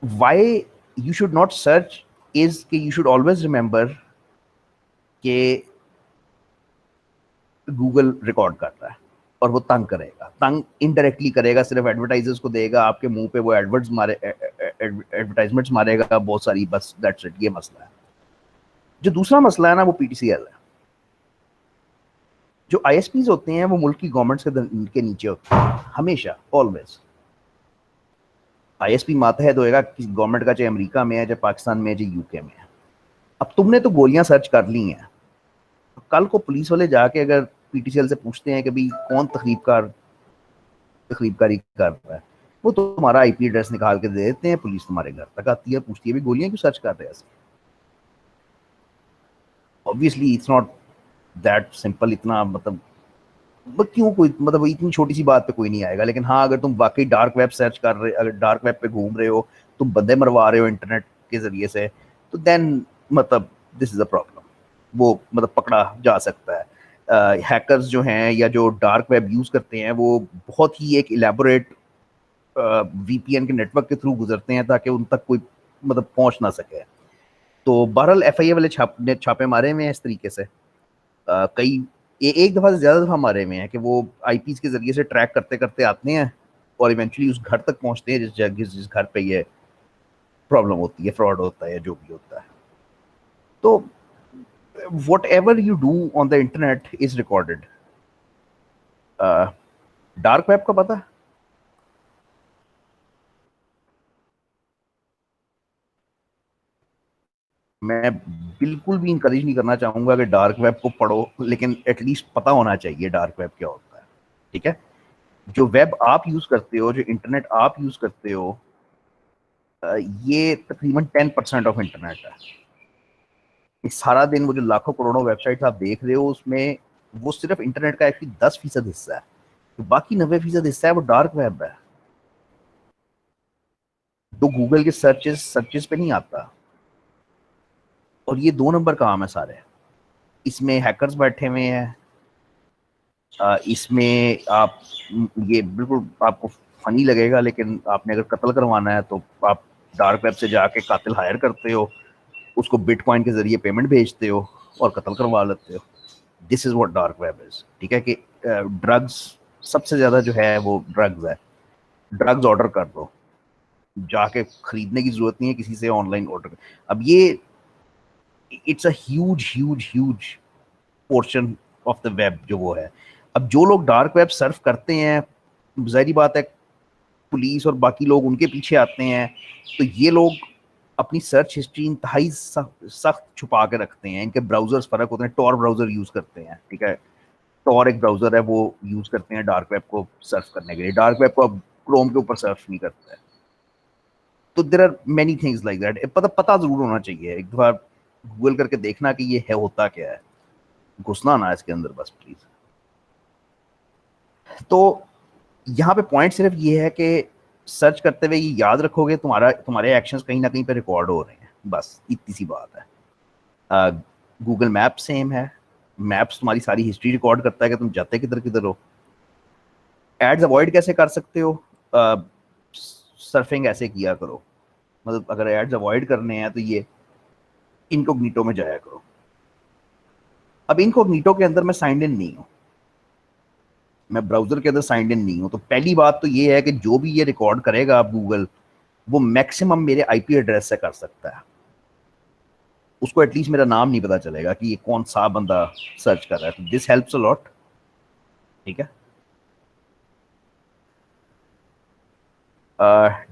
why you should not search is कि यू शुड ऑलवेज रिमेंबर कि गूगल रिकॉर्ड कर रहा है और वो तंग करेगा, तंग इनडायरेक्टली करेगा, सिर्फ एडवर्टाइजर्स को देगा, आपके मुंह पे वो एडवर्ट्स मारे, एडवर्टाइजमेंट्स मारेगा बहुत सारी, बस दैट्स इट। ये मसला है। जो दूसरा मसला है ना, वो पीटीसीएल है। जो आईएसपीज होते हैं वो मुल्क की गवर्नमेंट्स के नीचे होते हैं हमेशा, ऑलवेज। आईएसपी मातहत होएगा किसी गवर्नमेंट का, चाहे अमेरिका में है, चाहे पाकिस्तान में है, चाहे यूके में है। अब तुमने तो गोलियां सर्च कर ली हैं, तो कल को पुलिस वाले जाके अगर पीटीसीएल से पूछते हैं कि भाई कौन तकरीबकारी कर रहा है, वो तो तुम्हारा आईपी एड्रेस निकाल के दे देते हैं, पुलिस तुम्हारे घर तक आती है, पूछती है भी गोलियां क्यों सर्च कर रहे हैं। Obviously it's not that simple, इतना मतलब क्यों, कोई मतलब इतनी छोटी सी बात पे कोई नहीं आएगा। लेकिन हाँ, अगर तुम वाकई डार्क वेब सर्च कर रहे, अगर डार्क वेब पे घूम रहे हो, तुम बंदे मरवा रहे हो इंटरनेट के जरिए से, तो देन मतलब दिस इज अ प्रॉब्लम, वो मतलब पकड़ा जा सकता है। हैकर्स जो हैं या जो डार्क वेब यूज करते हैं, वो बहुत ही एक इलेबोरेट वीपीएन के नेटवर्क के थ्रू गुजरते हैं ताकि उन तक कोई मतलब पहुंच ना सके। तो बहरहाल एफआईए वाले छापे मारे हुए हैं इस तरीके से। कई एक दफ़ा से ज़्यादा दफ़ा मारे हुए हैं कि वो आईपीज के ज़रिए से ट्रैक करते करते आते हैं और इवेंचुअली उस घर तक पहुंचते हैं जिस जगह जिस घर पे ये प्रॉब्लम होती है, फ्रॉड होता है, जो भी होता है। तो what ever you do on the internet is recorded. Dark web का पता है? मैं बिल्कुल भी इंकरेज नहीं करना चाहूंगा कि डार्क वेब को पढ़ो, लेकिन एटलीस्ट पता होना चाहिए डार्क वेब क्या होता है। ठीक है, जो वेब आप यूज करते हो, जो इंटरनेट आप यूज करते हो, ये तकरीबन 10% ऑफ इंटरनेट है। इस सारा दिन वो जो लाखों करोड़ों वेबसाइट्स आप देख रहे हो, उसमें वो सिर्फ इंटरनेट का एक्चुअली 10% हिस्सा है। तो बाकी 90% हिस्सा है वो डार्क वेब है, जो गूगल के सर्चेस पे नहीं आता। और ये 2 नंबर काम है सारे। इसमें हैकर्स बैठे हुए हैं। इसमें आप, ये बिल्कुल आपको फनी लगेगा, लेकिन आपने अगर कत्ल करवाना है तो आप डार्क वेब से जाके कातिल हायर करते हो, उसको बिटकॉइन के जरिए पेमेंट भेजते हो और कत्ल करवा लेते हो। This is what dark web is. ठीक है, कि ड्रग्स सबसे ज्यादा जो है वो ड्रग्स है। ड्रग्स ऑर्डर कर दो, जाके खरीदने की जरूरत नहीं है किसी से, ऑनलाइन ऑर्डर। अब ये it's a huge huge huge portion of the web जो वो है। अब जो लोग डार्क वेब सर्फ करते हैं, जाहिर बात है पुलिस और बाकी लोग उनके पीछे आते हैं। तो ये लोग अपनी सर्च हिस्ट्री इंतहाई सख्त छुपा के रखते हैं। इनके ब्राउजर्स फर्क होते हैं। टॉर ब्राउजर यूज करते हैं, ठीक है, टॉर एक ब्राउजर है, वो यूज करते हैं डार्क वेब को सर्च करने के लिए। डार्क वेब को अब क्रोम के ऊपर सर्च नहीं करता है। तो there are many things like that. पता जरूर होना चाहिए, एक बार गूगल करके देखना कि ये है होता क्या है, घुसना ना इसके अंदर बस प्लीज। तो यहाँ पे पॉइंट सिर्फ ये है कि सर्च करते हुए ये याद रखोगे तुम्हारे एक्शंस कहीं ना कहीं पे रिकॉर्ड हो रहे हैं, बस इतनी सी बात है। गूगल मैप सेम है। मैप्स तुम्हारी सारी हिस्ट्री रिकॉर्ड करता है कि तुम जाते किधर किधर हो। एड्स अवॉइड कैसे कर सकते हो? सर्फिंग ऐसे किया करो, मतलब अगर एड्स अवॉइड करने हैं तो ये इनकॉग्निटो में जाया करो। अब इनकॉग्निटो के अंदर मैं साइंड इन नहीं हूँ, मैं ब्राउजर के अंदर साइंड इन नहीं हूँ। तो पहली बात तो ये है कि जो भी ये रिकॉर्ड करेगा आप गूगल, वो मैक्सिमम मेरे आईपी एड्रेस से कर सकता है। उसको एटलीस्ट मेरा नाम नहीं पता चलेगा कि ये कौन सा बंदा सर्च कर रहा है। तो दिस हेल्प्स अ लॉट। ठीक है,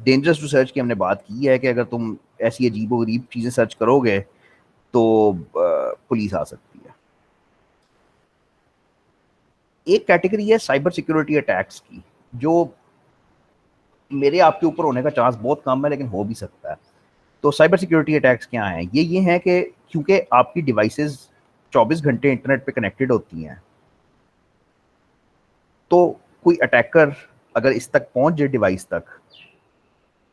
डेंजरस रिसर्च की हमने बात की है कि अगर तुम ऐसी अजीबो गरीब चीजें सर्च करोगे तो पुलिस आ सकती है। एक कैटेगरी है साइबर सिक्योरिटी अटैक्स की, जो मेरे आपके ऊपर होने का चांस बहुत कम है, लेकिन हो भी सकता है। तो साइबर सिक्योरिटी अटैक्स क्या हैं? ये हैं कि क्योंकि आपकी डिवाइसेस 24 घंटे इंटरनेट पे कनेक्टेड होती हैं, तो कोई अटैकर अगर इस तक पहुंच जाए डिवाइस तक,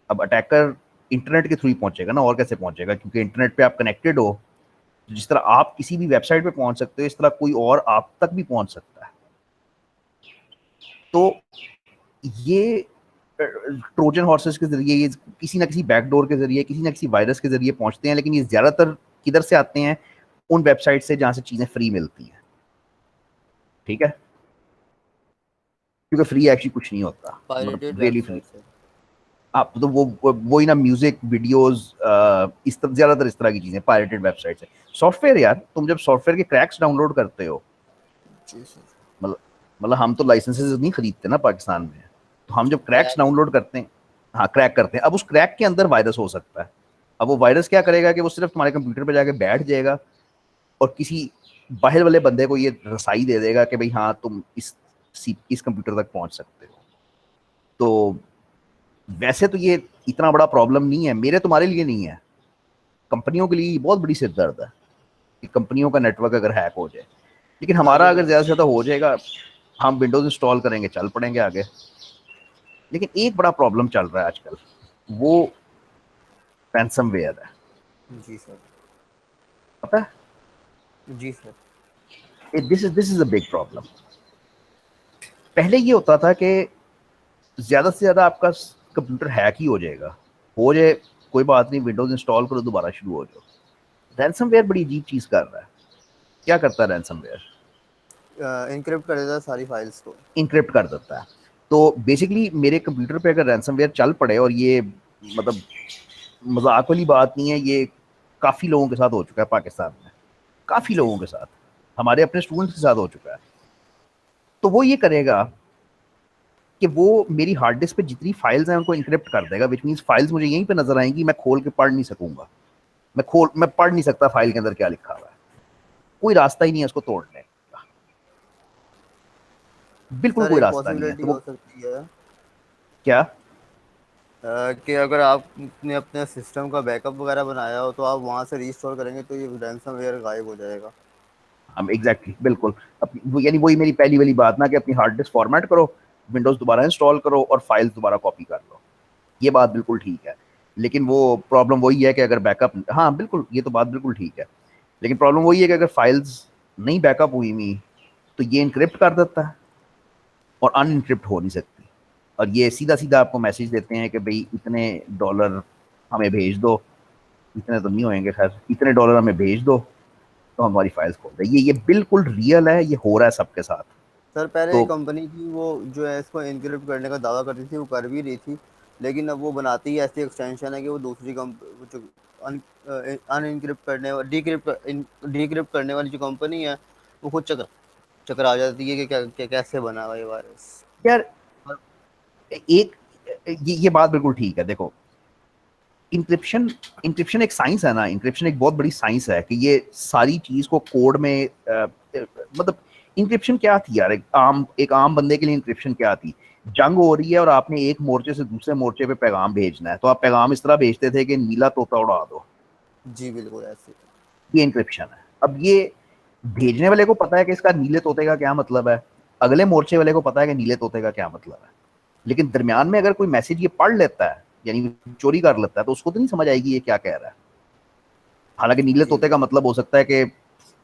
अब अटैकर इंटरनेट के थ्रू ही पहुंचेगा ना, और कैसे पहुंचेगा? क्योंकि इंटरनेट पे आप कनेक्टेड हो। जिस तरह आप किसी भी वेबसाइट पे पहुंच सकते हो, इस तरह कोई और आप तक भी पहुंच सकता है। तो ये ट्रोजन हॉर्सेस के जरिए, ये किसी ना किसी बैकडोर के जरिए, किसी ना किसी वायरस के जरिए पहुंचते हैं। लेकिन ये ज्यादातर किधर से आते हैं? उन वेबसाइट से जहां से चीजें फ्री मिलती हैं। ठीक है, क्योंकि फ्री एक्चुअली कुछ नहीं होता, पायरेटेड मतलब रियली फ्री। वेबसाइट से। आप तो वो ही ना, म्यूजिक वीडियोस, इस तरह ज्यादातर इस तरह की चीजें पायरेटेड वेबसाइट से। सॉफ्टवेयर यार, तुम जब सॉफ्टवेयर के क्रैक्स डाउनलोड करते हो, जी सर। मतलब हम तो लाइसेंसेस नहीं खरीदते ना पाकिस्तान में। तो हम जब क्रैक्स क्रैक। डाउनलोड करते हैं, हाँ क्रैक करते हैं, अब उस क्रैक के अंदर वायरस हो सकता है। अब वो वायरस क्या करेगा कि वो सिर्फ तुम्हारे कंप्यूटर पे जाके बैठ जाएगा और किसी बाहर वाले बंदे को ये रसाई दे देगा कि भाई हाँ तुम इस कंप्यूटर तक पहुंच सकते हो। तो वैसे तो ये इतना बड़ा प्रॉब्लम नहीं है, मेरे तुम्हारे लिए नहीं है, कंपनियों के लिए ये बहुत बड़ी सिरदर्द है कि कंपनियों का नेटवर्क अगर हैक हो जाए। लेकिन हमारा अगर ज्यादा से ज्यादा हो जाएगा, हम विंडोज इंस्टॉल करेंगे, चल पड़ेंगे आगे। लेकिन एक बड़ा प्रॉब्लम चल रहा है आजकल, वो रैंसमवेयर है। जी सर। पता जी सर। है, this is a big problem. पहले ये होता था कि ज्यादा से ज्यादा आपका कंप्यूटर हैक ही हो जाएगा, हो जाए कोई बात नहीं, विंडोज इंस्टॉल करो दोबारा शुरू हो जाओ। रैंसमवेयर बड़ी अजीब चीज कर रहा है। क्या करता है रैंसमवेयर? इनक्रिप्ट कर देता है सारी फाइल्स को। इंक्रिप्ट कर देता है। तो बेसिकली मेरे कंप्यूटर पे अगर रैंसमवेयर चल पड़े, और ये मतलब मजाक वाली बात नहीं है, ये काफी लोगों के साथ हो चुका है पाकिस्तान में, काफी जी लोगों के साथ, हमारे अपने स्टूडेंट्स के साथ हो चुका है। तो वो ये करेगा कि वो मेरी हार्ड डिस्क पे जितनी फाइल्स हैं उनको इंक्रिप्ट कर देगा, विच मींस फाइल्स मुझे यहीं पे नजर आएंगी, मैं खोल के पढ़ नहीं सकूंगा, मैं पढ़ नहीं सकता फाइल के अंदर क्या लिखा हुआ है, कोई रास्ता ही नहीं है उसको तोड़ने का, बिल्कुल सर कोई एक रास्ता नहीं है। पॉसिबिलिटी तो हो वो सकती है क्या? कि अगर आपने अपने सिस्टम का बैकअप वगैरह बनाया हो तो आप वहां से रीस्टोर करेंगे तो ये रैंसमवेयर गायब हो जाएगा। हम एग्जैक्टली बिल्कुल यानी वही मेरी पहली वाली बात ना, कि अपनी हार्ड डिस्क फॉर्मेट करो, विंडोज दोबारा इंस्टॉल करो और फाइल्स दोबारा कॉपी कर लो, ये बात बिल्कुल ठीक है। लेकिन वो प्रॉब्लम वही है कि अगर बैकअप, हाँ बिल्कुल ये तो बात बिल्कुल ठीक है, लेकिन प्रॉब्लम वही है कि अगर फाइल्स नहीं बैकअप हुई हुई तो ये इनक्रिप्ट कर देता है और अनइनक्रिप्ट हो नहीं सकती, और ये सीधा सीधा आपको मैसेज देते हैं कि भाई इतने डॉलर हमें भेज दो, इतने तो नहीं होंगे खैर, इतने डॉलर हमें भेज दो तो हमारी फाइल्स खोल दें। ये बिल्कुल रियल है, ये हो रहा है सबके साथ। सर पहले तो एक कंपनी थी वो जो है इसको इनक्रिप्ट करने का दावा करती थी, वो कर भी रही थी, लेकिन अब वो बनाती ही ऐसी एक्सटेंशन है कि वो दूसरी जो अनइनक्रिप्ट करने डीक्रिप्ट करने वाली जो कंपनी है वो खुद चक्कर आ जाती है कि कैसे बना हुआ ये वायरस। यार एक ये बात बिल्कुल ठीक है। देखो इंक्रिप्शन इंक्रिप्शन एक साइंस है ना, इंक्रिप्शन एक बहुत बड़ी साइंस है कि ये सारी चीज को कोड में मतलब इंक्रिप्शन क्या थी यार, एक आम बंदे के लिए इंक्रिप्शन क्या थी? जंग हो रही है और आपने एक मोर्चे से दूसरे मोर्चे पे पैगाम भेजना है, तो आप पैगाम इस तरह भेजते थे कि नीला तोता उड़ा दो, जी बिल्कुल ऐसे। ये इंक्रिप्शन है। अब ये भेजने वाले को पता है कि इसका नीले तोते का क्या मतलब है, अगले मोर्चे वाले को पता है कि नीले तोते का क्या मतलब है, लेकिन दरमियान में अगर कोई मैसेज ये पढ़ लेता है यानी चोरी कर लेता है तो उसको तो नहीं समझ आएगी ये क्या कह रहा है। हालांकि नीले जी तोते का मतलब हो सकता है कि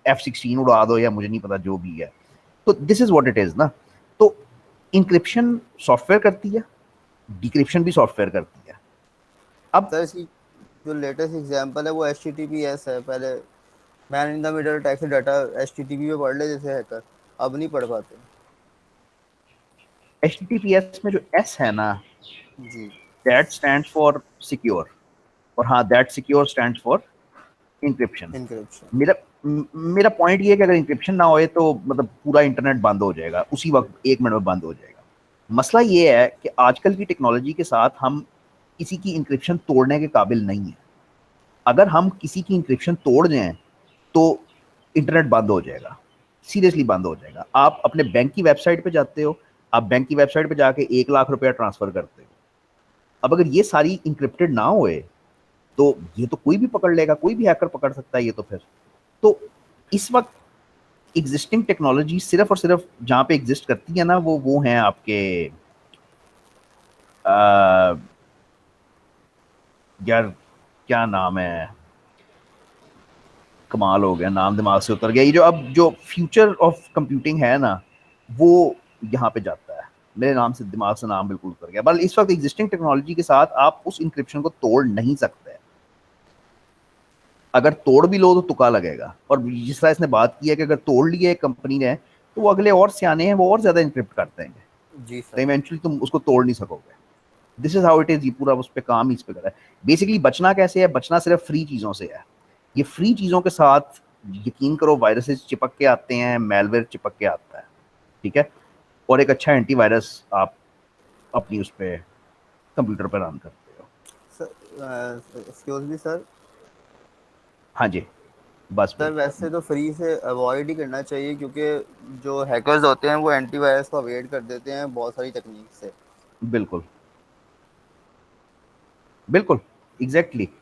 F-16 उड़ा दो या मुझे नहीं पता जो भी है। तो this is what it is ना। तो इंक्रिप्शन सॉफ्टवेयर करती है, डिक्रिप्शन भी सॉफ्टवेयर करती है। अब सर इसकी जो लेटेस्ट एग्जांपल है वो HTTPS है। पहले man in the middle text data HTTP पे पढ़ लेते थे हैकर, अब नहीं पढ़ पाते। HTTPS में जो S है ना, जी दैट स्टैंड्स फॉर सिक्योर, और हाँ that secure stands for encryption. Encryption. मेरा पॉइंट ये है कि अगर इंक्रिप्शन ना होए तो मतलब पूरा इंटरनेट बंद हो जाएगा, उसी वक्त 1 मिनट में बंद हो जाएगा। मसला ये है कि आजकल की टेक्नोलॉजी के साथ हम किसी की इंक्रिप्शन तोड़ने के काबिल नहीं है। अगर हम किसी की इंक्रिप्शन तोड़ जाएं तो इंटरनेट बंद हो जाएगा, सीरियसली बंद हो जाएगा। आप अपने बैंक की वेबसाइट पे जाते हो, आप बैंक की वेबसाइट पे जाके 1 लाख रुपया ट्रांसफर करते हो, अब अगर ये सारी इंक्रिप्टेड ना होए तो ये तो कोई भी पकड़ लेगा, कोई भी हैकर पकड़ सकता है ये तो फिर। तो इस वक्त एग्जिस्टिंग टेक्नोलॉजी सिर्फ और सिर्फ जहां पे एग्जिस्ट करती है ना, वो हैं आपके आ, यार क्या नाम है, कमाल हो गया, नाम दिमाग से उतर गया। ये जो अब जो फ्यूचर ऑफ कंप्यूटिंग है ना, वो यहाँ पे जाता है, मेरे नाम से दिमाग से नाम बिल्कुल उतर गया। बल इस वक्त एग्जिस्टिंग टेक्नोलॉजी के साथ आप उस इंक्रिप्शन को तोड़ नहीं सकते, अगर तोड़ भी लो तो तुका लगेगा। और जिस तरह इसने बात की है कि अगर तोड़ लिया एक कंपनी ने तो वो अगले और सियाने हैं, वो और ज्यादा इंक्रिप्ट कर देंगे, जी तो सर। इवेंचुअली तुम उसको तोड़ नहीं सकोगे। This is how it is. ये पूरा उस पर काम ही इस पे कर रहा है। बेसिकली बचना कैसे है? बचना सिर्फ फ्री चीजों से है। ये फ्री चीजों के साथ यकीन करो वायरसेस चिपक के आते हैं, मेलवेयर चिपक के आता है, ठीक है, और एक अच्छा एंटीवायरस आप अपनी उस पर कंप्यूटर पर रन करते हो। Sir excuse me sir. हाँ जी, बस सर वैसे तो फ्री से अवॉइड ही करना चाहिए, क्योंकि जो हैकर्स होते हैं वो एंटीवायरस को अवॉइड कर देते हैं बहुत सारी टेक्निक से। बिल्कुल बिल्कुल एग्जैक्टली exactly।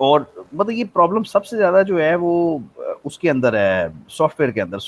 और मतलब ये प्रॉब्लम सबसे ज्यादा जो है वो उसके अंदर है, सॉफ्टवेयर के अंदर।